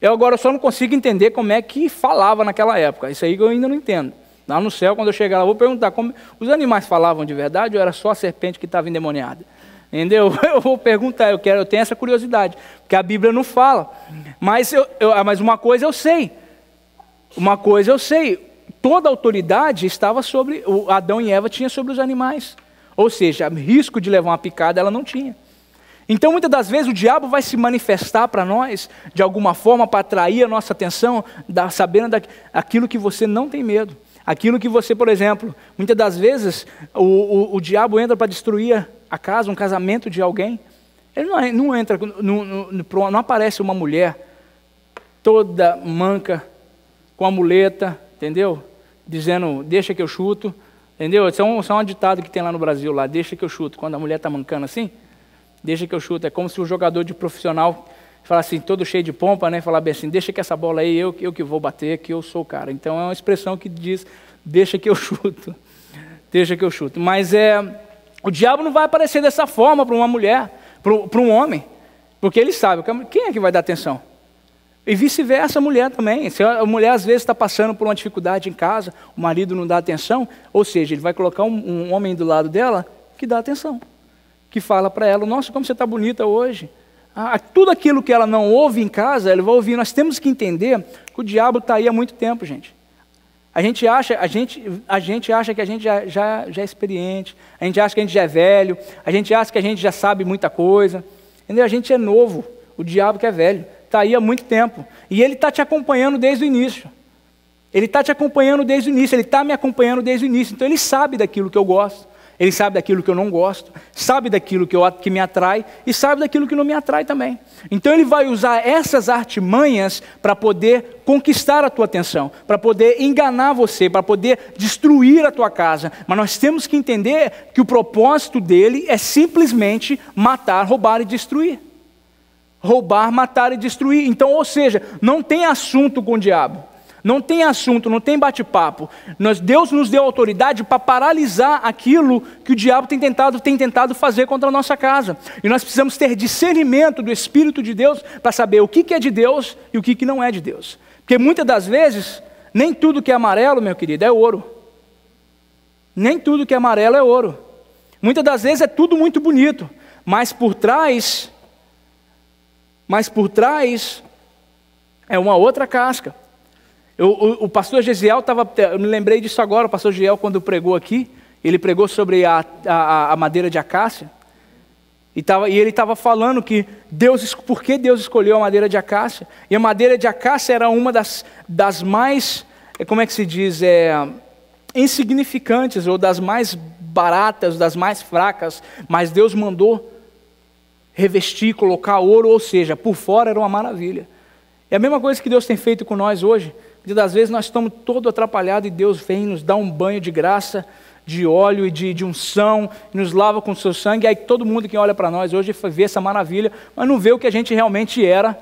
Eu agora só não consigo entender como é que falava naquela época. Isso aí eu ainda não entendo. Lá no céu, quando eu chegar lá, eu vou perguntar, como os animais falavam de verdade ou era só a serpente que estava endemoniada? Entendeu? Eu vou perguntar, eu tenho essa curiosidade, porque a Bíblia não fala. Mas uma coisa eu sei, toda a autoridade estava sobre, Adão e Eva tinham sobre os animais. Ou seja, risco de levar uma picada ela não tinha. Então, muitas das vezes, o diabo vai se manifestar para nós, de alguma forma, para atrair a nossa atenção, sabendo daquilo que você não tem medo. Aquilo que você, por exemplo, muitas das vezes, o diabo entra para destruir a casa, um casamento de alguém. Ele não entra, não aparece uma mulher toda manca, com a muleta, entendeu? Dizendo, deixa que eu chuto, entendeu? Isso é um ditado que tem lá no Brasil, lá, deixa que eu chuto. Quando a mulher está mancando assim, deixa que eu chuto. É como se o jogador de profissional fala assim, todo cheio de pompa, né? Falar bem assim, deixa que essa bola aí, eu que vou bater, que eu sou o cara. Então é uma expressão que diz, deixa que eu chuto. Deixa que eu chuto. Mas o diabo não vai aparecer dessa forma para uma mulher, para um homem. Porque ele sabe, quem é que vai dar atenção? E vice-versa a mulher também. Se a mulher às vezes está passando por uma dificuldade em casa, o marido não dá atenção, ou seja, ele vai colocar um homem do lado dela que dá atenção. Que fala para ela, nossa, como você está bonita hoje. Tudo aquilo que ela não ouve em casa, ela vai ouvir. Nós temos que entender que o diabo está aí há muito tempo, gente. A gente acha que a gente já é experiente, a gente acha que a gente já é velho, a gente acha que a gente já sabe muita coisa. Entendeu? A gente é novo, o diabo que é velho, está aí há muito tempo. E ele está te acompanhando desde o início. Ele está te acompanhando desde o início, ele está me acompanhando desde o início. Então ele sabe daquilo que eu gosto. Ele sabe daquilo que eu não gosto, sabe daquilo que me atrai e sabe daquilo que não me atrai também. Então ele vai usar essas artimanhas para poder conquistar a tua atenção, para poder enganar você, para poder destruir a tua casa. Mas nós temos que entender que o propósito dele é simplesmente matar, roubar e destruir. Roubar, matar e destruir. Então, ou seja, não tem assunto com o diabo. Não tem assunto, não tem bate-papo. Deus nos deu autoridade para paralisar aquilo que o diabo tem tentado fazer contra a nossa casa. E nós precisamos ter discernimento do Espírito de Deus para saber o que é de Deus e o que não é de Deus. Porque muitas das vezes, nem tudo que é amarelo, meu querido, é ouro. Nem tudo que é amarelo é ouro. Muitas das vezes é tudo muito bonito, mas por trás é uma outra casca. O pastor Gesiel eu me lembrei disso agora, o pastor Gesiel quando pregou aqui, ele pregou sobre a madeira de acácia, e ele estava falando que por que Deus escolheu a madeira de acácia, e a madeira de acácia era uma das mais, como é que se diz, insignificantes, ou das mais baratas, das mais fracas, mas Deus mandou revestir, colocar ouro, ou seja, por fora era uma maravilha. É a mesma coisa que Deus tem feito com nós hoje. Muitas das vezes nós estamos todo atrapalhados e Deus vem nos dar um banho de graça, de óleo e de unção, e nos lava com o seu sangue, e aí todo mundo que olha para nós hoje vê essa maravilha, mas não vê o que a gente realmente era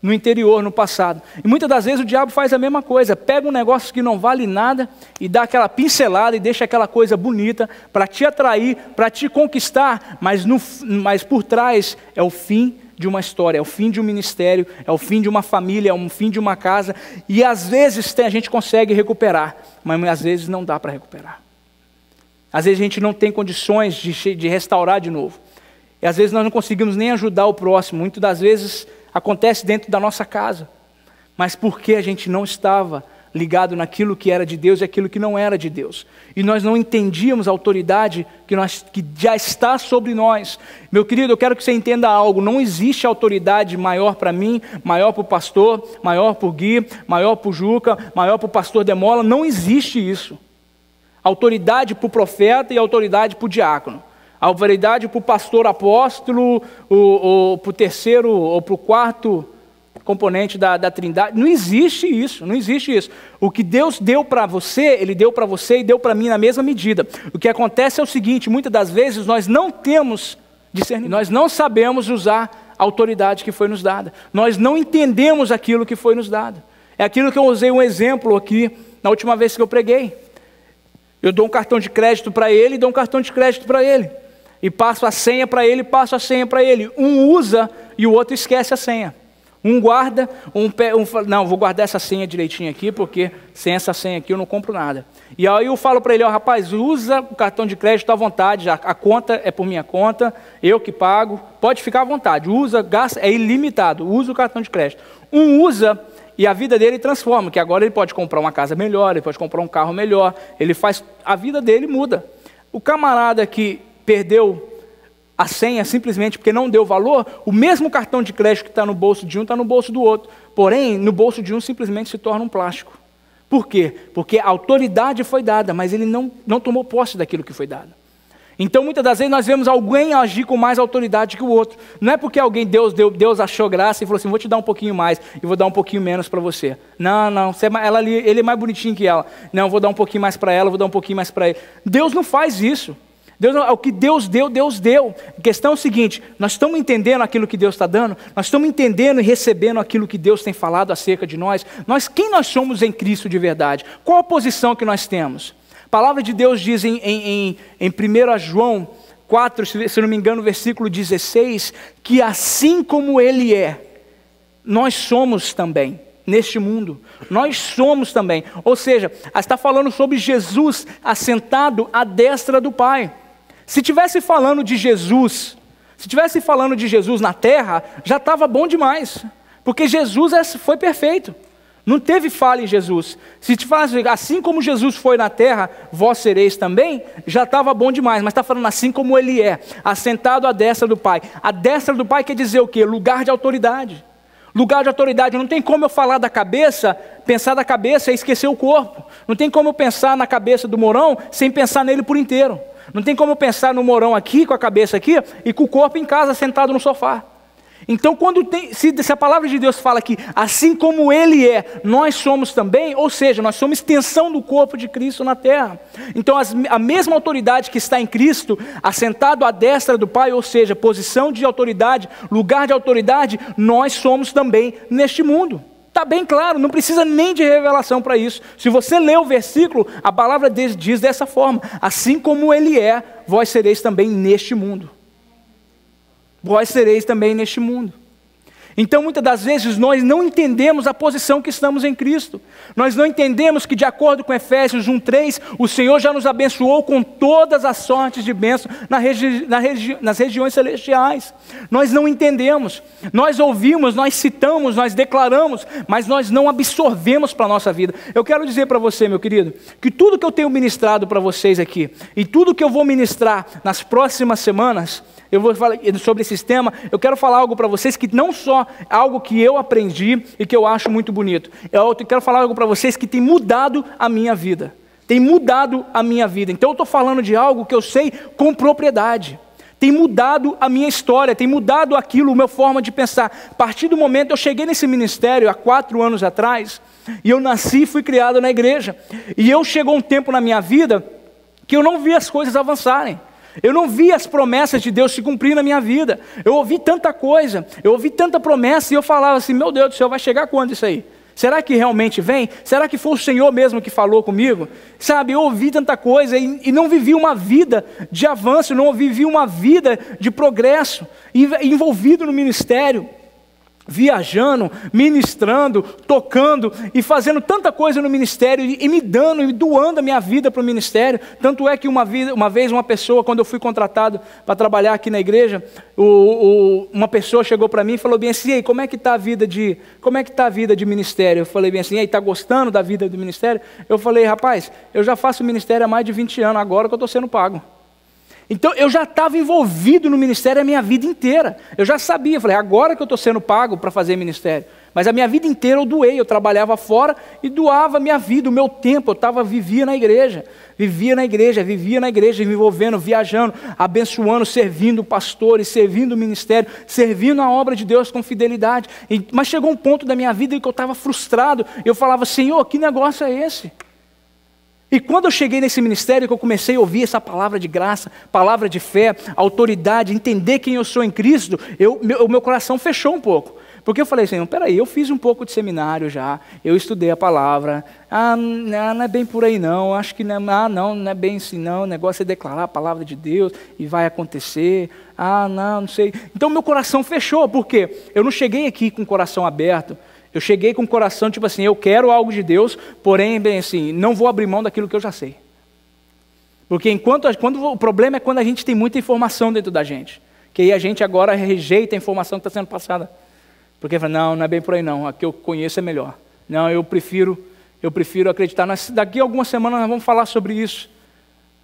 no interior, no passado. E muitas das vezes o diabo faz a mesma coisa, pega um negócio que não vale nada e dá aquela pincelada e deixa aquela coisa bonita para te atrair, para te conquistar, mas por trás é o fim de uma história, é o fim de um ministério, é o fim de uma família, é o fim de uma casa, e às vezes a gente consegue recuperar, mas às vezes não dá para recuperar. Às vezes a gente não tem condições de restaurar de novo, e às vezes nós não conseguimos nem ajudar o próximo. Muitas das vezes acontece dentro da nossa casa, mas porque a gente não estava ligado naquilo que era de Deus e aquilo que não era de Deus, e nós não entendíamos a autoridade que já está sobre nós. Meu querido, eu quero que você entenda algo: não existe autoridade maior para mim, maior para o pastor, maior para o Gui, maior para o Juca, maior para o pastor Demola. Não existe isso. Autoridade para o profeta e autoridade para o diácono, autoridade para o pastor apóstolo, ou para o terceiro, ou para o quarto componente da trindade. Não existe isso, não existe isso. O que Deus deu para você, Ele deu para você e deu para mim na mesma medida. O que acontece é o seguinte: muitas das vezes nós não temos discernimento, nós não sabemos usar a autoridade que foi nos dada, nós não entendemos aquilo que foi nos dado. É aquilo que eu usei um exemplo aqui na última vez que eu preguei. Eu dou um cartão de crédito para ele e dou um cartão de crédito para ele, e passo a senha para ele, passo a senha para ele. Um usa e o outro esquece a senha. Um guarda, não, vou guardar essa senha direitinho aqui, porque sem essa senha aqui eu não compro nada. E aí eu falo para ele: ó, rapaz, usa o cartão de crédito à vontade, a conta é por minha conta, eu que pago, pode ficar à vontade, usa, gasta, é ilimitado, usa o cartão de crédito. Um usa e a vida dele transforma, que agora ele pode comprar uma casa melhor, ele pode comprar um carro melhor, a vida dele muda. O camarada que perdeu a senha simplesmente porque não deu valor, o mesmo cartão de crédito que está no bolso de um está no bolso do outro, porém no bolso de um simplesmente se torna um plástico. Por quê? Porque a autoridade foi dada, mas ele não tomou posse daquilo que foi dado. Então muitas das vezes nós vemos alguém agir com mais autoridade que o outro. Não é porque Deus achou graça e falou assim: vou te dar um pouquinho mais e vou dar um pouquinho menos para você. Não, ele é mais bonitinho que ela. Não, vou dar um pouquinho mais para ela, vou dar um pouquinho mais para ele. Deus não faz isso. O que Deus deu, Deus deu. A questão é o seguinte: nós estamos entendendo aquilo que Deus está dando, nós estamos entendendo e recebendo aquilo que Deus tem falado acerca de nós. Quem nós somos em Cristo de verdade? Qual a posição que nós temos? A palavra de Deus diz em 1 João 4, se não me engano, versículo 16, que assim como Ele é, nós somos também neste mundo. Nós somos também. Ou seja, está falando sobre Jesus assentado à destra do Pai. Se estivesse falando de Jesus na terra, já estava bom demais, porque Jesus foi perfeito. Não teve falha em Jesus. Se te falasse assim como Jesus foi na terra, vós sereis também, já estava bom demais. Mas está falando assim como Ele é, assentado à destra do Pai. A destra do Pai quer dizer o quê? Lugar de autoridade. Lugar de autoridade. Não tem como eu falar da cabeça, pensar da cabeça e esquecer o corpo. Não tem como eu pensar na cabeça do Mourão sem pensar nele por inteiro. Não tem como eu pensar no Mourão aqui, com a cabeça aqui, e com o corpo em casa, sentado no sofá. Então, se a palavra de Deus fala que assim como Ele é, nós somos também, ou seja, nós somos extensão do corpo de Cristo na terra. Então, a mesma autoridade que está em Cristo, assentado à destra do Pai, ou seja, posição de autoridade, lugar de autoridade, nós somos também neste mundo. Está bem claro, não precisa nem de revelação para isso. Se você ler o versículo, a palavra diz dessa forma: assim como Ele é, vós sereis também neste mundo. Vós sereis também neste mundo. Então, muitas das vezes, nós não entendemos a posição que estamos em Cristo. Nós não entendemos que, de acordo com Efésios 1:3, o Senhor já nos abençoou com todas as sortes de bênção nas regiões celestiais. Nós não entendemos. Nós ouvimos, nós citamos, nós declaramos, mas nós não absorvemos para a nossa vida. Eu quero dizer para você, meu querido, que tudo que eu tenho ministrado para vocês aqui, e tudo que eu vou ministrar nas próximas semanas, eu vou falar sobre esse tema. Eu quero falar algo para vocês que não só é algo que eu aprendi e que eu acho muito bonito. Eu quero falar algo para vocês que tem mudado a minha vida. Tem mudado a minha vida. Então eu estou falando de algo que eu sei com propriedade. Tem mudado a minha história, tem mudado aquilo, a minha forma de pensar. A partir do momento, eu cheguei nesse ministério há 4 anos atrás, e eu nasci e fui criado na igreja. E chegou um tempo na minha vida que eu não vi as coisas avançarem. Eu não vi as promessas de Deus se cumprir na minha vida. Eu ouvi tanta coisa, eu ouvi tanta promessa, e eu falava assim, meu Deus do céu, vai chegar quando isso aí? Será que realmente vem? Será que foi o Senhor mesmo que falou comigo? Sabe, eu ouvi tanta coisa e não vivi uma vida de avanço, não vivi uma vida de progresso, envolvido no ministério, viajando, ministrando, tocando e fazendo tanta coisa no ministério e me dando e doando a minha vida para o ministério. Tanto é que uma vez uma pessoa, quando eu fui contratado para trabalhar aqui na igreja, uma pessoa chegou para mim e falou bem assim, ei, como é que está a vida de ministério? Eu falei bem assim, ei, está gostando da vida do ministério? Eu falei, rapaz, eu já faço ministério há mais de 20 anos, agora que eu estou sendo pago. Então eu já estava envolvido no ministério a minha vida inteira. Eu já sabia, falei, agora que eu estou sendo pago para fazer ministério. Mas a minha vida inteira eu doei, eu trabalhava fora e doava a minha vida, o meu tempo. Eu vivia na igreja, me envolvendo, viajando, abençoando, servindo pastores, servindo o ministério, servindo a obra de Deus com fidelidade. Mas chegou um ponto da minha vida em que eu estava frustrado. Eu falava, Senhor, que negócio é esse? E quando eu cheguei nesse ministério, que eu comecei a ouvir essa palavra de graça, palavra de fé, autoridade, entender quem eu sou em Cristo, o meu coração fechou um pouco. Porque eu falei assim, peraí, eu fiz um pouco de seminário já, eu estudei a palavra, não é bem por aí não, acho que não é bem assim não, o negócio é declarar a palavra de Deus e vai acontecer, não sei. Então meu coração fechou, porque eu não cheguei aqui com o coração aberto, eu cheguei com o coração, tipo assim, eu quero algo de Deus, porém, bem assim, não vou abrir mão daquilo que eu já sei. Porque o problema é quando a gente tem muita informação dentro da gente, que aí a gente agora rejeita a informação que está sendo passada. Porque fala, não é bem por aí não, a que eu conheço é melhor. Não, eu prefiro acreditar. Daqui a algumas semanas nós vamos falar sobre isso.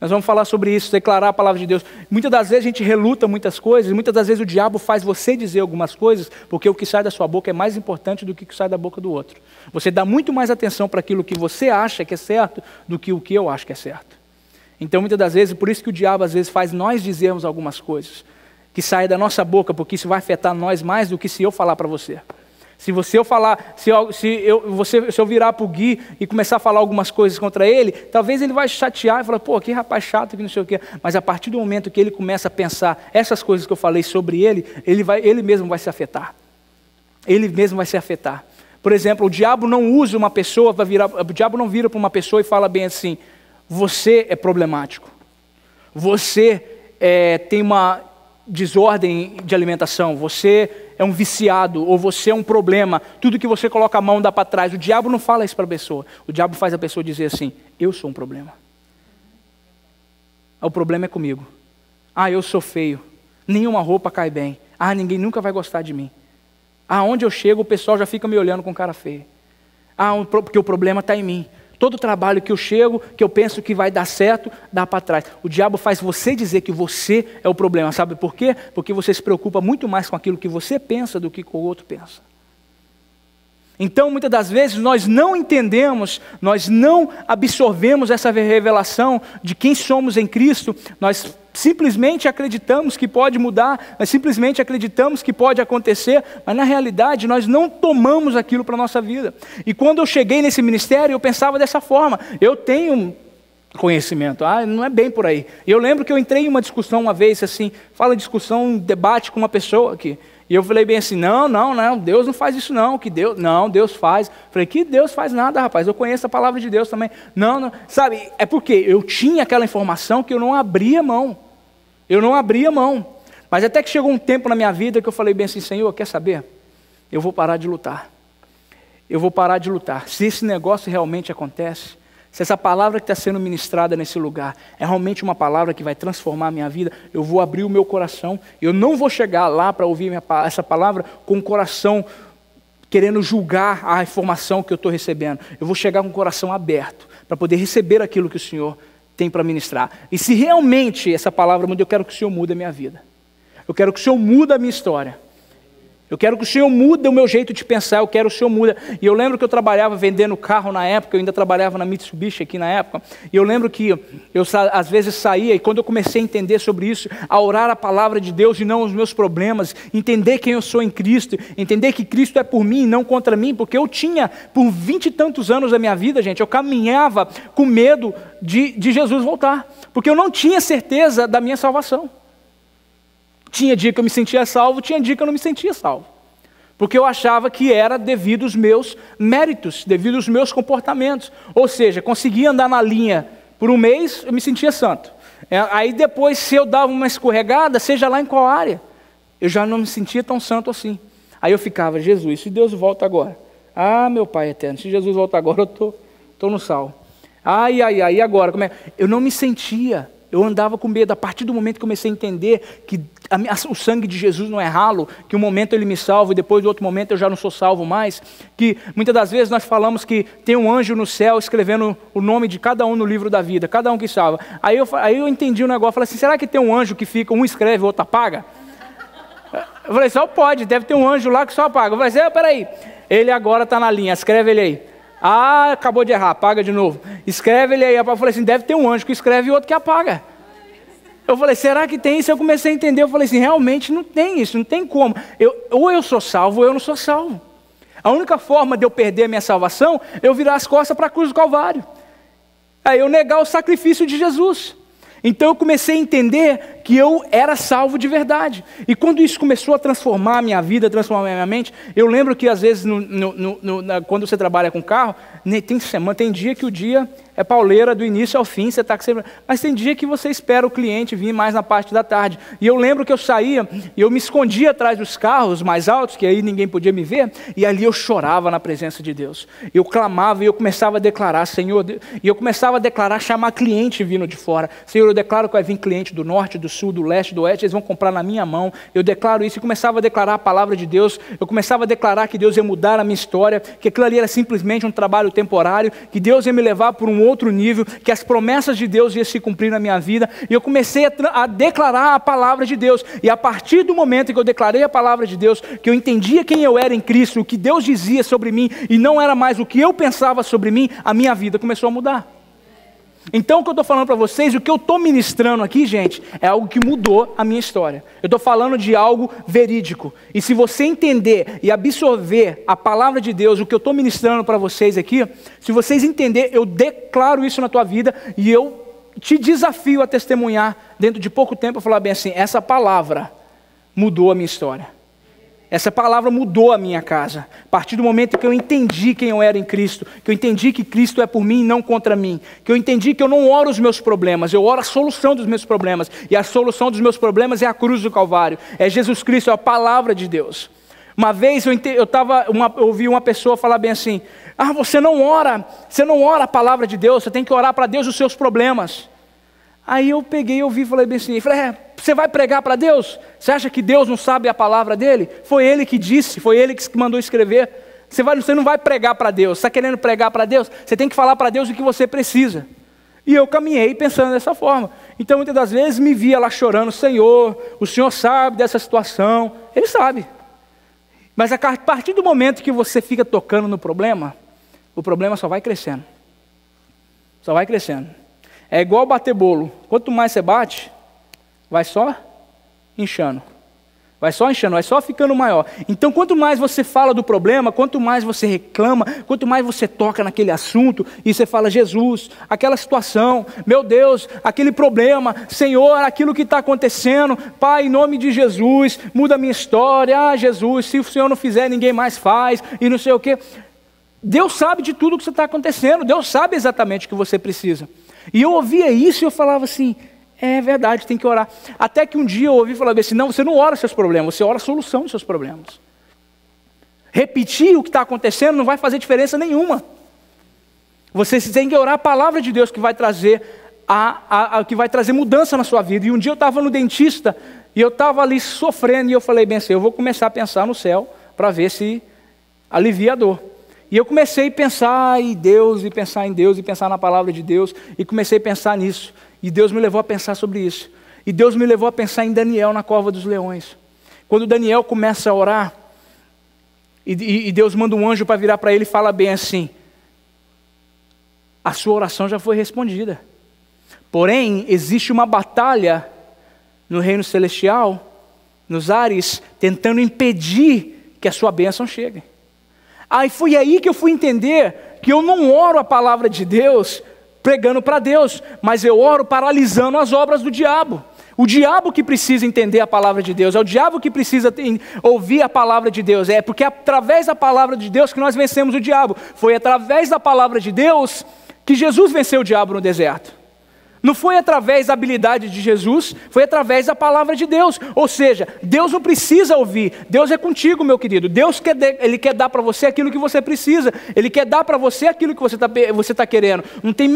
Nós vamos falar sobre isso, declarar a palavra de Deus. Muitas das vezes a gente reluta muitas coisas, e muitas das vezes o diabo faz você dizer algumas coisas, porque o que sai da sua boca é mais importante do que o que sai da boca do outro. Você dá muito mais atenção para aquilo que você acha que é certo, do que o que eu acho que é certo. Então muitas das vezes, por isso que o diabo às vezes faz nós dizermos algumas coisas, que saem da nossa boca, porque isso vai afetar nós mais do que se eu falar para você. Se eu virar para o Gui e começar a falar algumas coisas contra ele, talvez ele vai chatear e falar, pô, que rapaz chato, que não sei o quê. Mas a partir do momento que ele começa a pensar essas coisas que eu falei sobre ele, ele mesmo vai se afetar. Ele mesmo vai se afetar. Por exemplo, o diabo não usa uma pessoa, o diabo não vira para uma pessoa e fala bem assim, você é problemático. Você tem uma desordem de alimentação, você é um viciado, ou você é um problema, tudo que você coloca a mão dá para trás. O diabo não fala isso para a pessoa, o diabo faz a pessoa dizer assim, eu sou um problema. O problema é comigo. Eu sou feio, nenhuma roupa cai bem, ninguém nunca vai gostar de mim. Onde eu chego o pessoal já fica me olhando com cara feia. Porque o problema está em mim. Todo trabalho que eu chego, que eu penso que vai dar certo, dá para trás. O diabo faz você dizer que você é o problema. Sabe por quê? Porque você se preocupa muito mais com aquilo que você pensa do que com o outro pensa. Então, muitas das vezes, nós não entendemos, nós não absorvemos essa revelação de quem somos em Cristo, nós simplesmente acreditamos que pode mudar, nós simplesmente acreditamos que pode acontecer, mas na realidade nós não tomamos aquilo para a nossa vida. E quando eu cheguei nesse ministério, eu pensava dessa forma, eu tenho conhecimento, não é bem por aí. E eu lembro que eu entrei em uma discussão uma vez, assim, um debate com uma pessoa aqui, e eu falei bem assim, não, Deus não faz isso não, Deus faz. Falei, que Deus faz nada, rapaz, eu conheço a palavra de Deus também. Não, sabe, é porque eu tinha aquela informação que eu não abria mão. Mas até que chegou um tempo na minha vida que eu falei bem assim, Senhor, quer saber? eu vou parar de lutar. Eu vou parar de lutar. Se esse negócio realmente acontece, se essa palavra que está sendo ministrada nesse lugar é realmente uma palavra que vai transformar a minha vida, eu vou abrir o meu coração. Eu não vou chegar lá para ouvir essa palavra com o coração querendo julgar a informação que eu estou recebendo. Eu vou chegar com o coração aberto para poder receber aquilo que o Senhor tem para ministrar. E se realmente essa palavra muda, eu quero que o Senhor mude a minha vida. Eu quero que o Senhor mude a minha história. Eu quero que o Senhor mude o meu jeito de pensar, eu quero que o Senhor mude. E eu lembro que eu trabalhava vendendo carro na época, eu ainda trabalhava na Mitsubishi aqui na época, e eu lembro que eu às vezes saía, e quando eu comecei a entender sobre isso, a orar a palavra de Deus e não os meus problemas, entender quem eu sou em Cristo, entender que Cristo é por mim e não contra mim, porque eu tinha, por 20 e tantos anos da minha vida, gente, eu caminhava com medo de Jesus voltar, porque eu não tinha certeza da minha salvação. Tinha dia que eu me sentia salvo, tinha dia que eu não me sentia salvo. Porque eu achava que era devido aos meus méritos, devido aos meus comportamentos. Ou seja, conseguia andar na linha por um mês, eu me sentia santo. Aí depois, se eu dava uma escorregada, seja lá em qual área, eu já não me sentia tão santo assim. Aí eu ficava, Jesus, se Deus volta agora. Ah, meu Pai eterno, se Jesus volta agora, eu estou no sal. Ai, e agora? Como é? Eu não me sentia. Eu andava com medo. A partir do momento que comecei a entender que o sangue de Jesus não é ralo, que um momento ele me salva e depois do outro momento eu já não sou salvo mais, que muitas das vezes nós falamos que tem um anjo no céu escrevendo o nome de cada um no livro da vida, cada um que salva. Aí eu entendi o negócio, falei assim, será que tem um anjo que fica, um escreve, o outro apaga? Eu falei, só pode, deve ter um anjo lá que só apaga. Eu falei assim, peraí, ele agora está na linha, escreve ele aí. Ah, acabou de errar, apaga de novo. Escreve ele aí. Eu falei assim, deve ter um anjo que escreve e outro que apaga. Eu falei, será que tem isso? Eu comecei a entender, eu falei assim, realmente não tem isso, não tem como. Ou eu sou salvo ou eu não sou salvo. A única forma de eu perder a minha salvação é eu virar as costas para a cruz do Calvário. Aí eu negar o sacrifício de Jesus. Então eu comecei a entender que eu era salvo de verdade. E quando isso começou a transformar a minha vida, transformar a minha mente, eu lembro que às vezes quando você trabalha com carro, tem dia que o dia é pauleira do início ao fim, você está sempre... Mas tem dia que você espera o cliente vir mais na parte da tarde. E eu lembro que eu saía e eu me escondia atrás dos carros mais altos, que aí ninguém podia me ver, e ali eu chorava na presença de Deus. Eu clamava e eu começava a declarar, Senhor, e eu começava a declarar, chamar cliente vindo de fora. Senhor, eu declaro que vai vir cliente do norte, do sul, do leste, do oeste, eles vão comprar na minha mão. Eu declaro isso e começava a declarar a palavra de Deus. Eu começava a declarar que Deus ia mudar a minha história, que aquilo ali era simplesmente um trabalho temporário, que Deus ia me levar por um outro nível, que as promessas de Deus iam se cumprir na minha vida. E eu comecei a declarar a palavra de Deus. E a partir do momento que eu declarei a palavra de Deus, que eu entendia quem eu era em Cristo, o que Deus dizia sobre mim, e não era mais o que eu pensava sobre mim, a minha vida começou a mudar. Então o que eu estou falando para vocês, o que eu estou ministrando aqui, gente, é algo que mudou a minha história. Eu estou falando de algo verídico. E se você entender e absorver a palavra de Deus, o que eu estou ministrando para vocês aqui, se vocês entenderem, eu declaro isso na tua vida e eu te desafio a testemunhar dentro de pouco tempo, a falar bem assim, essa palavra mudou a minha história. Essa palavra mudou a minha casa. A partir do momento que eu entendi quem eu era em Cristo, que eu entendi que Cristo é por mim e não contra mim, que eu entendi que eu não oro os meus problemas, eu oro a solução dos meus problemas, e a solução dos meus problemas é a cruz do Calvário, é Jesus Cristo, é a palavra de Deus. Uma vez eu ouvi uma pessoa falar bem assim, você não ora a palavra de Deus, você tem que orar para Deus os seus problemas. Aí eu peguei e ouvi e falei bem assim, você vai pregar para Deus? Você acha que Deus não sabe a palavra dele? Foi ele que disse, foi ele que mandou escrever. Você não vai pregar para Deus, você está querendo pregar para Deus? Você tem que falar para Deus o que você precisa. E eu caminhei pensando dessa forma. Então muitas das vezes me via lá chorando, Senhor, o Senhor sabe dessa situação. Ele sabe. Mas a partir do momento que você fica tocando no problema, o problema só vai crescendo. Só vai crescendo. É igual bater bolo. Quanto mais você bate, vai só inchando. Vai só inchando, vai só ficando maior. Então, quanto mais você fala do problema, quanto mais você reclama, quanto mais você toca naquele assunto, e você fala, Jesus, aquela situação, meu Deus, aquele problema, Senhor, aquilo que está acontecendo, Pai, em nome de Jesus, muda a minha história, Jesus, se o Senhor não fizer, ninguém mais faz, e não sei o quê. Deus sabe de tudo o que está acontecendo, Deus sabe exatamente o que você precisa. E eu ouvia isso e eu falava assim, é verdade, tem que orar. Até que um dia eu ouvi falar assim, não, você não ora os seus problemas, você ora a solução dos seus problemas. Repetir o que está acontecendo não vai fazer diferença nenhuma. Você tem que orar a palavra de Deus que vai trazer que vai trazer mudança na sua vida. E um dia eu estava no dentista e eu estava ali sofrendo e eu falei bem assim, eu vou começar a pensar no céu para ver se alivia a dor. E eu comecei a pensar em Deus, e pensar em Deus, e pensar na palavra de Deus, e comecei a pensar nisso. E Deus me levou a pensar sobre isso. E Deus me levou a pensar em Daniel na cova dos leões. Quando Daniel começa a orar, e Deus manda um anjo para virar para ele e fala bem assim, a sua oração já foi respondida. Porém, existe uma batalha no reino celestial, nos ares, tentando impedir que a sua bênção chegue. Aí foi aí que eu fui entender que eu não oro a palavra de Deus pregando para Deus, mas eu oro paralisando as obras do diabo. O diabo que precisa entender a palavra de Deus, é o diabo que precisa ouvir a palavra de Deus, é porque é através da palavra de Deus que nós vencemos o diabo. Foi através da palavra de Deus que Jesus venceu o diabo no deserto. Não foi através da habilidade de Jesus, foi através da palavra de Deus. Ou seja, Deus não precisa ouvir, Deus é contigo, meu querido. Deus Ele quer dar para você aquilo que você precisa, Ele quer dar para você aquilo que você tá querendo. Não tem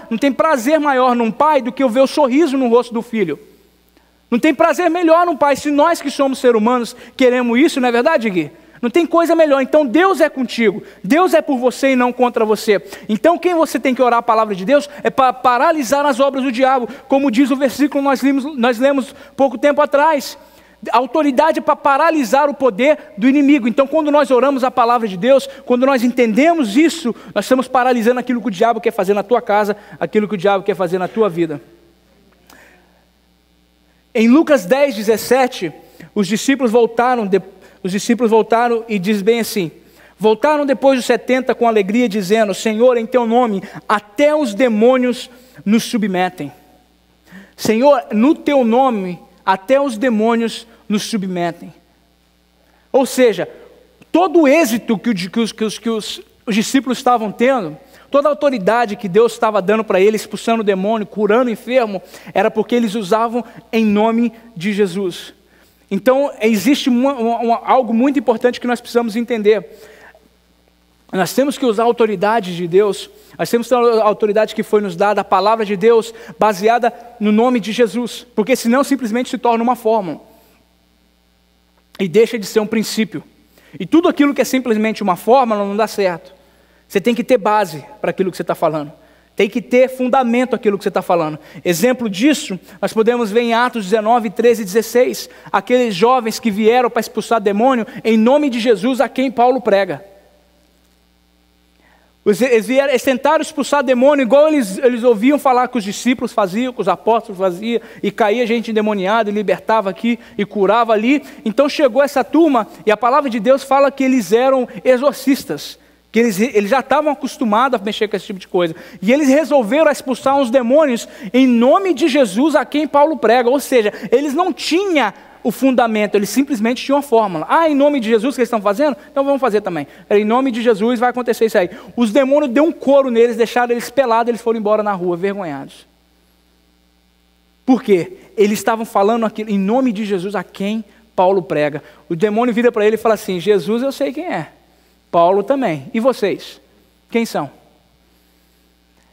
não tem prazer maior num pai do que eu ver o sorriso no rosto do filho. Não tem prazer melhor num pai, se nós que somos seres humanos queremos isso, não é verdade, Gui? Não tem coisa melhor. Então Deus é contigo, Deus é por você e não contra você. Então quem você tem que orar a palavra de Deus é para paralisar as obras do diabo, como diz o versículo que nós lemos pouco tempo atrás. A autoridade é para paralisar o poder do inimigo. Então quando nós oramos a palavra de Deus, quando nós entendemos isso, nós estamos paralisando aquilo que o diabo quer fazer na tua casa, aquilo que o diabo quer fazer na tua vida. Em Lucas 10:17, os discípulos voltaram e diz bem assim, voltaram depois dos 70 com alegria, dizendo, Senhor, em teu nome, até os demônios nos submetem. Senhor, no teu nome, até os demônios nos submetem. Ou seja, todo o êxito que os discípulos estavam tendo, toda a autoridade que Deus estava dando para eles, expulsando o demônio, curando o enfermo, era porque eles usavam em nome de Jesus. Então, existe algo muito importante que nós precisamos entender. Nós temos que usar a autoridade de Deus, nós temos que usar a autoridade que foi nos dada, a palavra de Deus, baseada no nome de Jesus, porque senão simplesmente se torna uma fórmula, e deixa de ser um princípio. E tudo aquilo que é simplesmente uma fórmula não dá certo. Você tem que ter base para aquilo que você está falando. Tem que ter fundamento aquilo que você está falando. Exemplo disso, nós podemos ver em Atos 19, 13 e 16. Aqueles jovens que vieram para expulsar demônio em nome de Jesus a quem Paulo prega. Eles tentaram expulsar demônio igual eles ouviam falar que os discípulos faziam, que os apóstolos faziam, e caía gente endemoniada e libertava aqui e curava ali. Então chegou essa turma e a palavra de Deus fala que eles eram exorcistas. Que eles já estavam acostumados a mexer com esse tipo de coisa. E eles resolveram expulsar uns demônios em nome de Jesus a quem Paulo prega. Ou seja, eles não tinham o fundamento, eles simplesmente tinham a fórmula. Em nome de Jesus que eles estão fazendo? Então vamos fazer também. Em nome de Jesus vai acontecer isso aí. Os demônios deu um couro neles, deixaram eles pelados, eles foram embora na rua, vergonhados. Por quê? Eles estavam falando aquilo em nome de Jesus a quem Paulo prega. O demônio vira para ele e fala assim, Jesus eu sei quem é. Paulo também. E vocês? Quem são?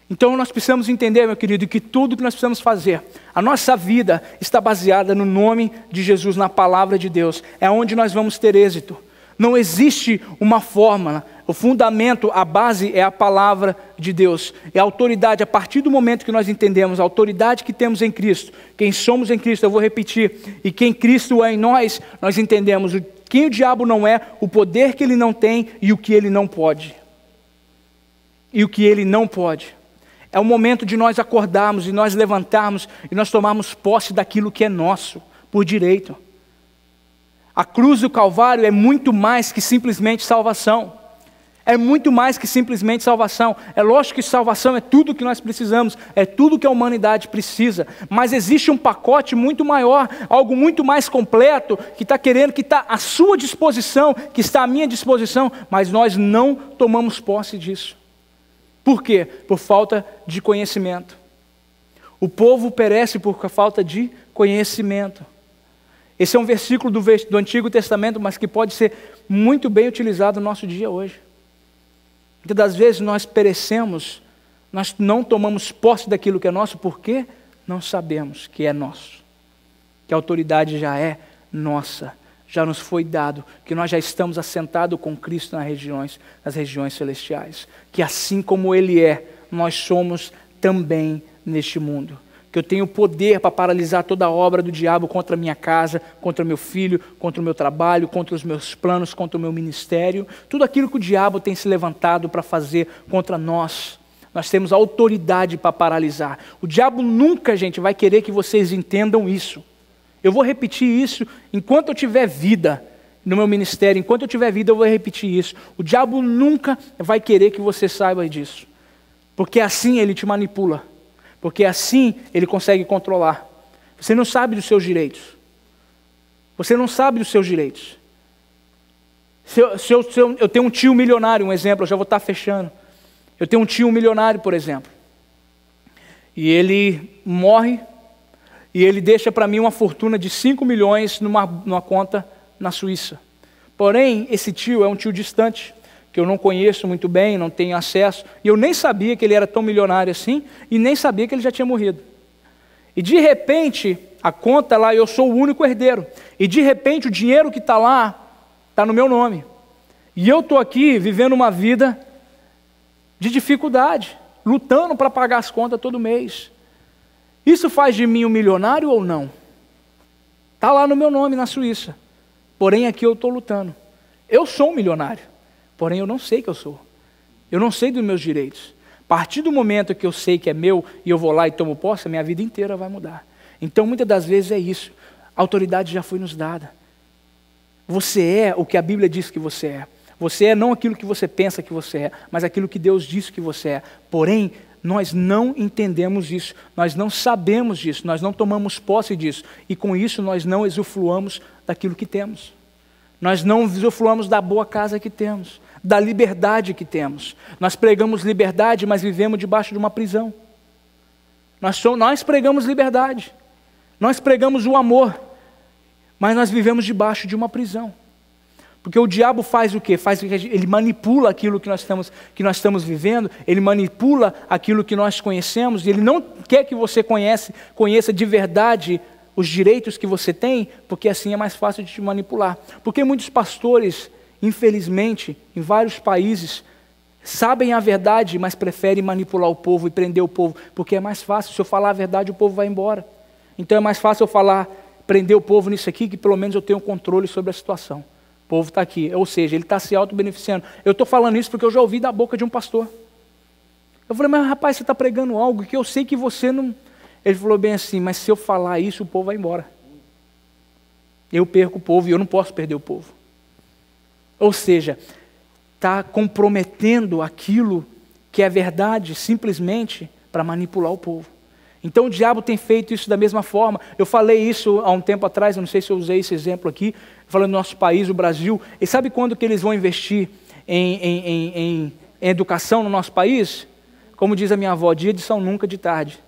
Então nós precisamos entender, meu querido, que tudo que nós precisamos fazer, a nossa vida está baseada no nome de Jesus, na palavra de Deus. É onde nós vamos ter êxito. Não existe uma fórmula. O fundamento, a base é a palavra de Deus. É a autoridade, a partir do momento que nós entendemos a autoridade que temos em Cristo, quem somos em Cristo, eu vou repetir, e quem Cristo é em nós, nós entendemos quem o diabo não é, o poder que ele não tem e o que ele não pode. E o que ele não pode. É o momento de nós acordarmos e nós levantarmos e nós tomarmos posse daquilo que é nosso, por direito. A cruz do Calvário é muito mais que simplesmente salvação. É muito mais que simplesmente salvação. É lógico que salvação é tudo que nós precisamos, é tudo que a humanidade precisa. Mas existe um pacote muito maior, algo muito mais completo, que está querendo, que está à sua disposição, que está à minha disposição, mas nós não tomamos posse disso. Por quê? Por falta de conhecimento. O povo perece por falta de conhecimento. Esse é um versículo do Antigo Testamento, mas que pode ser muito bem utilizado no nosso dia hoje. Muitas das vezes nós perecemos, nós não tomamos posse daquilo que é nosso, porque não sabemos que é nosso, que a autoridade já é nossa, já nos foi dado, que nós já estamos assentados com Cristo nas regiões celestiais, que assim como Ele é, nós somos também neste mundo, que eu tenho poder para paralisar toda a obra do diabo contra a minha casa, contra o meu filho, contra o meu trabalho, contra os meus planos, contra o meu ministério, tudo aquilo que o diabo tem se levantado para fazer contra nós, nós temos autoridade para paralisar. O diabo nunca, gente, vai querer que vocês entendam isso. Eu vou repetir isso enquanto eu tiver vida no meu ministério, enquanto eu tiver vida eu vou repetir isso. O diabo nunca vai querer que você saiba disso, porque assim ele te manipula, porque assim ele consegue controlar. Você não sabe dos seus direitos. Você não sabe dos seus direitos. Eu tenho um tio milionário, um exemplo, eu já vou estar fechando. Eu tenho um tio milionário, por exemplo, e ele morre, e ele deixa para mim uma fortuna de 5 milhões numa conta na Suíça. Porém, esse tio é um tio distante, que eu não conheço muito bem, não tenho acesso, e eu nem sabia que ele era tão milionário assim, e nem sabia que ele já tinha morrido. E de repente, a conta lá, eu sou o único herdeiro, e de repente o dinheiro que está lá, está no meu nome. E eu estou aqui vivendo uma vida de dificuldade, lutando para pagar as contas todo mês. Isso faz de mim um milionário ou não? Está lá no meu nome na Suíça. Porém aqui eu estou lutando. Eu sou um milionário. Porém eu não sei que eu sou. Eu não sei dos meus direitos. A partir do momento que eu sei que é meu e eu vou lá e tomo posse, a minha vida inteira vai mudar. Então muitas das vezes é isso. A autoridade já foi nos dada. Você é o que a Bíblia diz que você é. Você é não aquilo que você pensa que você é, mas aquilo que Deus diz que você é. Porém, nós não entendemos isso, nós não sabemos disso, nós não tomamos posse disso, e com isso nós não usufruamos daquilo que temos. Nós não usufruamos da boa casa que temos, da liberdade que temos. Nós pregamos liberdade, mas vivemos debaixo de uma prisão. Nós pregamos liberdade, nós pregamos o amor, mas nós vivemos debaixo de uma prisão. Porque o diabo faz o quê? Ele manipula aquilo que nós estamos vivendo, ele manipula aquilo que nós conhecemos, e ele não quer que você conheça de verdade os direitos que você tem, porque assim é mais fácil de te manipular. Porque muitos pastores, infelizmente, em vários países, sabem a verdade, mas preferem manipular o povo e prender o povo, porque é mais fácil. Se eu falar a verdade, o povo vai embora. Então é mais fácil eu prender o povo nisso aqui, que pelo menos eu tenho controle sobre a situação. O povo está aqui, ou seja, ele está se auto-beneficiando. Eu estou falando isso porque eu já ouvi da boca de um pastor. Eu falei, mas rapaz, você está pregando algo que eu sei que você não... Ele falou bem assim, mas se eu falar isso, o povo vai embora. Eu perco o povo e eu não posso perder o povo. Ou seja, está comprometendo aquilo que é verdade, simplesmente para manipular o povo. Então o diabo tem feito isso da mesma forma. Eu falei isso há um tempo atrás, eu não sei se eu usei esse exemplo aqui, falando do nosso país, o Brasil. E sabe quando que eles vão investir em educação no nosso país? Como diz a minha avó, dia de São Nunca de tarde.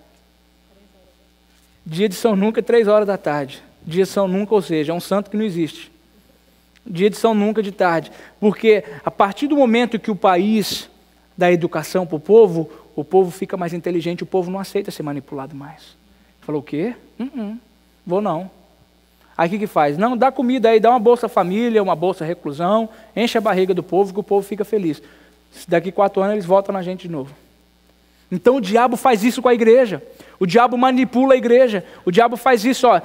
Dia de São Nunca, 3 horas da tarde. Dia de São Nunca, ou seja, é um santo que não existe. Dia de São Nunca de tarde. Porque a partir do momento que o país dá educação para o povo fica mais inteligente, o povo não aceita ser manipulado mais. Falou, o quê? Vou não. Aí o que faz? Não, dá comida aí, dá uma bolsa família, uma bolsa reclusão, enche a barriga do povo, que o povo fica feliz. Daqui 4 anos eles voltam na gente de novo. Então o diabo faz isso com a igreja. O diabo manipula a igreja. O diabo faz isso, ó.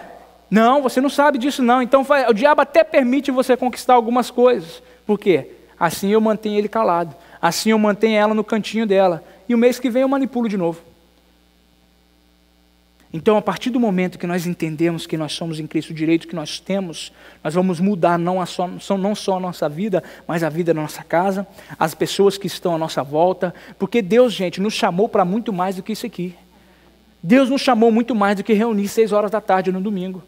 Não, você não sabe disso não. Então o diabo até permite você conquistar algumas coisas. Por quê? Assim eu mantenho ele calado. Assim eu mantenho ela no cantinho dela. E o mês que vem eu manipulo de novo. Então, a partir do momento que nós entendemos que nós somos em Cristo, o direito que nós temos, nós vamos mudar não só a nossa vida, mas a vida da nossa casa, as pessoas que estão à nossa volta, porque Deus, gente, nos chamou para muito mais do que isso aqui. Deus nos chamou muito mais do que reunir 6 horas da tarde no domingo.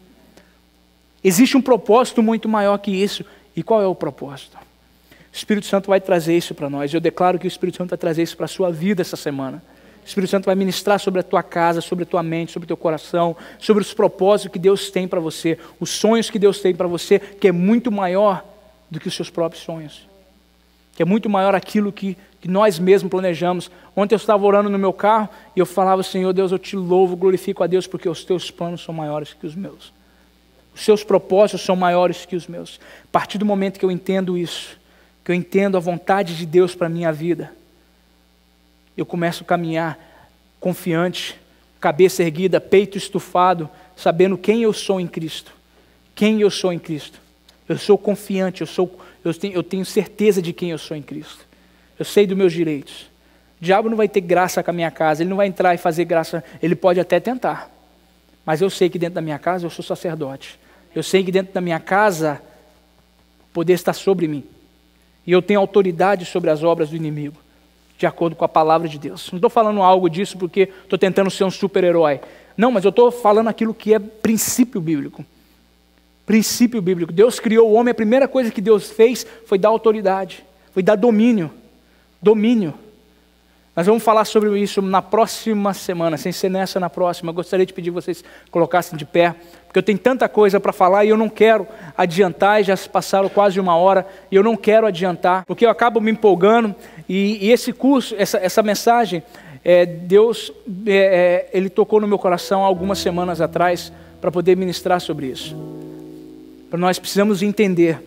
Existe um propósito muito maior que isso. E qual é o propósito? O Espírito Santo vai trazer isso para nós. Eu declaro que o Espírito Santo vai trazer isso para a sua vida essa semana. O Espírito Santo vai ministrar sobre a tua casa, sobre a tua mente, sobre o teu coração, sobre os propósitos que Deus tem para você, os sonhos que Deus tem para você, que é muito maior do que os seus próprios sonhos, que é muito maior aquilo que nós mesmos planejamos. Ontem eu estava orando no meu carro e eu falava: Senhor Deus, eu te louvo, glorifico a Deus, porque os teus planos são maiores que os meus. Os seus propósitos são maiores que os meus. A partir do momento que eu entendo isso, que eu entendo a vontade de Deus para a minha vida, eu começo a caminhar confiante, cabeça erguida, peito estufado, sabendo quem eu sou em Cristo. Quem eu sou em Cristo. Eu sou confiante, eu tenho certeza de quem eu sou em Cristo. Eu sei dos meus direitos. O diabo não vai ter graça com a minha casa, ele não vai entrar e fazer graça, ele pode até tentar. Mas eu sei que dentro da minha casa eu sou sacerdote. Eu sei que dentro da minha casa o poder está sobre mim. E eu tenho autoridade sobre as obras do inimigo, de acordo com a palavra de Deus. Não estou falando algo disso porque estou tentando ser um super-herói. Não, mas eu estou falando aquilo que é princípio bíblico. Princípio bíblico. Deus criou o homem, a primeira coisa que Deus fez foi dar autoridade, foi dar domínio. Domínio. Nós vamos falar sobre isso na próxima semana, sem ser nessa, na próxima. Eu gostaria de pedir que vocês colocassem de pé, porque eu tenho tanta coisa para falar e eu não quero adiantar, e já se passaram quase 1 hora, e eu não quero adiantar, porque eu acabo me empolgando, e esse curso, essa mensagem, Deus, Ele tocou no meu coração há algumas semanas atrás, para poder ministrar sobre isso. Nós precisamos entender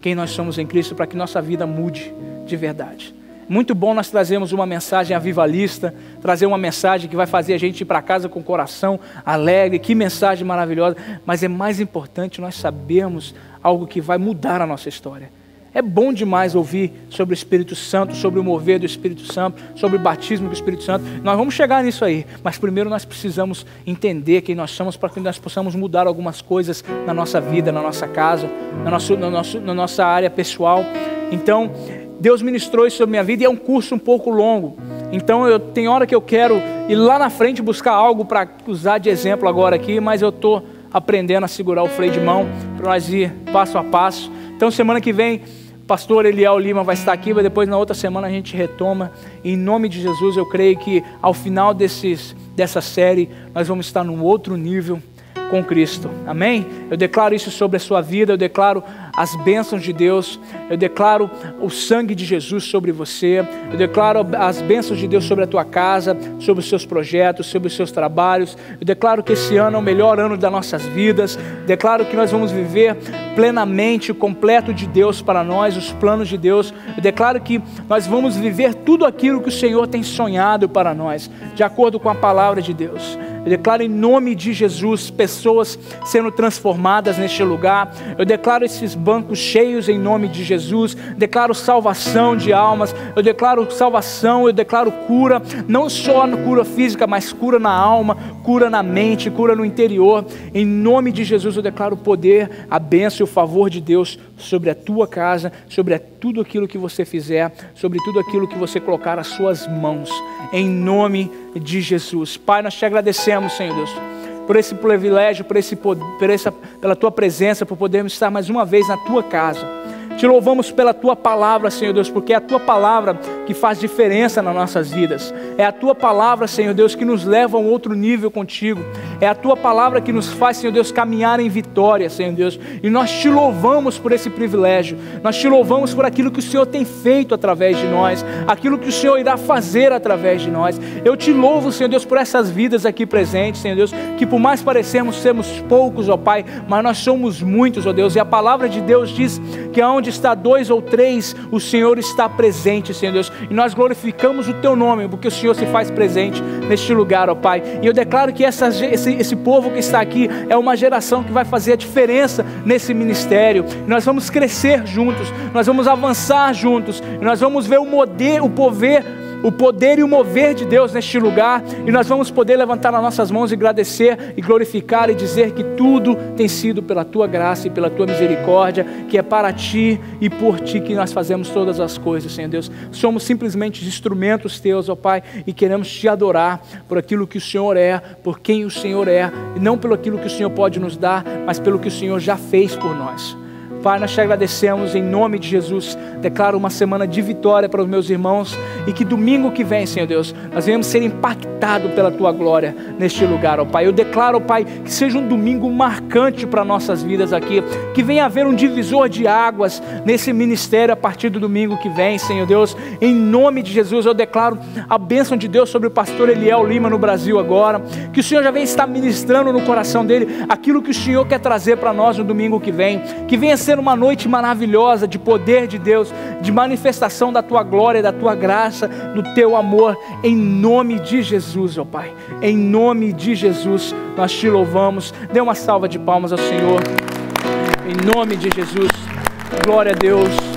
quem nós somos em Cristo, para que nossa vida mude de verdade. Muito bom nós trazermos uma mensagem avivalista, trazer uma mensagem que vai fazer a gente ir para casa com o coração alegre, que mensagem maravilhosa, mas é mais importante nós sabermos algo que vai mudar a nossa história. É bom demais ouvir sobre o Espírito Santo, sobre o mover do Espírito Santo, sobre o batismo do Espírito Santo. Nós vamos chegar nisso aí, mas primeiro nós precisamos entender quem nós somos para que nós possamos mudar algumas coisas na nossa vida, na nossa casa, na nossa área pessoal. Então, Deus ministrou isso sobre a minha vida e é um curso um pouco longo. Então, tem hora que eu quero ir lá na frente buscar algo para usar de exemplo agora aqui, mas eu estou aprendendo a segurar o freio de mão para nós ir passo a passo. Então, semana que vem, o pastor Eliel Lima vai estar aqui, mas depois na outra semana a gente retoma. Em nome de Jesus, eu creio que ao final dessa série, nós vamos estar num outro nível com Cristo, amém? Eu declaro isso sobre a sua vida, eu declaro as bênçãos de Deus, eu declaro o sangue de Jesus sobre você, eu declaro as bênçãos de Deus sobre a tua casa, sobre os seus projetos, sobre os seus trabalhos. Eu declaro que esse ano é o melhor ano das nossas vidas, declaro que nós vamos viver plenamente o completo de Deus para nós, os planos de Deus. Eu declaro que nós vamos viver tudo aquilo que o Senhor tem sonhado para nós, de acordo com a palavra de Deus. Eu declaro em nome de Jesus pessoas sendo transformadas neste lugar. Eu declaro esses bancos cheios em nome de Jesus. Declaro salvação de almas. Eu declaro salvação, eu declaro cura. Não só cura física, mas cura na alma, cura na mente, cura no interior. Em nome de Jesus eu declaro o poder, a bênção e o favor de Deus sobre a tua casa, sobre tudo aquilo que você fizer, sobre tudo aquilo que você colocar as suas mãos. Em nome de Jesus. Pai, nós te agradecemos, Senhor Deus, por esse privilégio, pela tua presença, por podermos estar mais uma vez na tua casa. Te louvamos pela tua palavra, Senhor Deus, porque é a tua palavra que faz diferença nas nossas vidas. É a tua palavra, Senhor Deus, que nos leva a um outro nível contigo. É a tua palavra que nos faz, Senhor Deus, caminhar em vitória, Senhor Deus. E nós te louvamos por esse privilégio. Nós te louvamos por aquilo que o Senhor tem feito através de nós, aquilo que o Senhor irá fazer através de nós. Eu te louvo, Senhor Deus, por essas vidas aqui presentes, Senhor Deus, que por mais parecermos sermos poucos, ó Pai, mas nós somos muitos, ó Deus. E a palavra de Deus diz que aonde está 2 ou 3, o Senhor está presente, Senhor Deus. E nós glorificamos o teu nome, porque o Senhor se faz presente neste lugar, ó Pai. E eu declaro que esse povo que está aqui é uma geração que vai fazer a diferença nesse ministério. E nós vamos crescer juntos, nós vamos avançar juntos, e nós vamos ver o poder e o mover de Deus neste lugar, e nós vamos poder levantar as nossas mãos e agradecer e glorificar e dizer que tudo tem sido pela tua graça e pela tua misericórdia, que é para ti e por ti que nós fazemos todas as coisas, Senhor Deus. Somos simplesmente instrumentos teus, ó Pai, e queremos te adorar por aquilo que o Senhor é, por quem o Senhor é, e não pelo aquilo que o Senhor pode nos dar, mas pelo que o Senhor já fez por nós. Pai, nós te agradecemos em nome de Jesus. Declaro uma semana de vitória para os meus irmãos e que domingo que vem, Senhor Deus, nós venhamos ser impactados pela Tua glória neste lugar, ó Pai. Eu declaro, ó Pai, que seja um domingo marcante para nossas vidas aqui, que venha haver um divisor de águas nesse ministério a partir do domingo que vem, Senhor Deus. Em nome de Jesus, eu declaro a bênção de Deus sobre o pastor Eliel Lima no Brasil agora, que o Senhor já venha estar ministrando no coração dele aquilo que o Senhor quer trazer para nós no domingo que vem, que venha ser uma noite maravilhosa de poder de Deus, de manifestação da Tua glória, da Tua graça, do Teu amor, em nome de Jesus, ó Pai, em nome de Jesus, nós Te louvamos. Dê uma salva de palmas ao Senhor, em nome de Jesus, glória a Deus.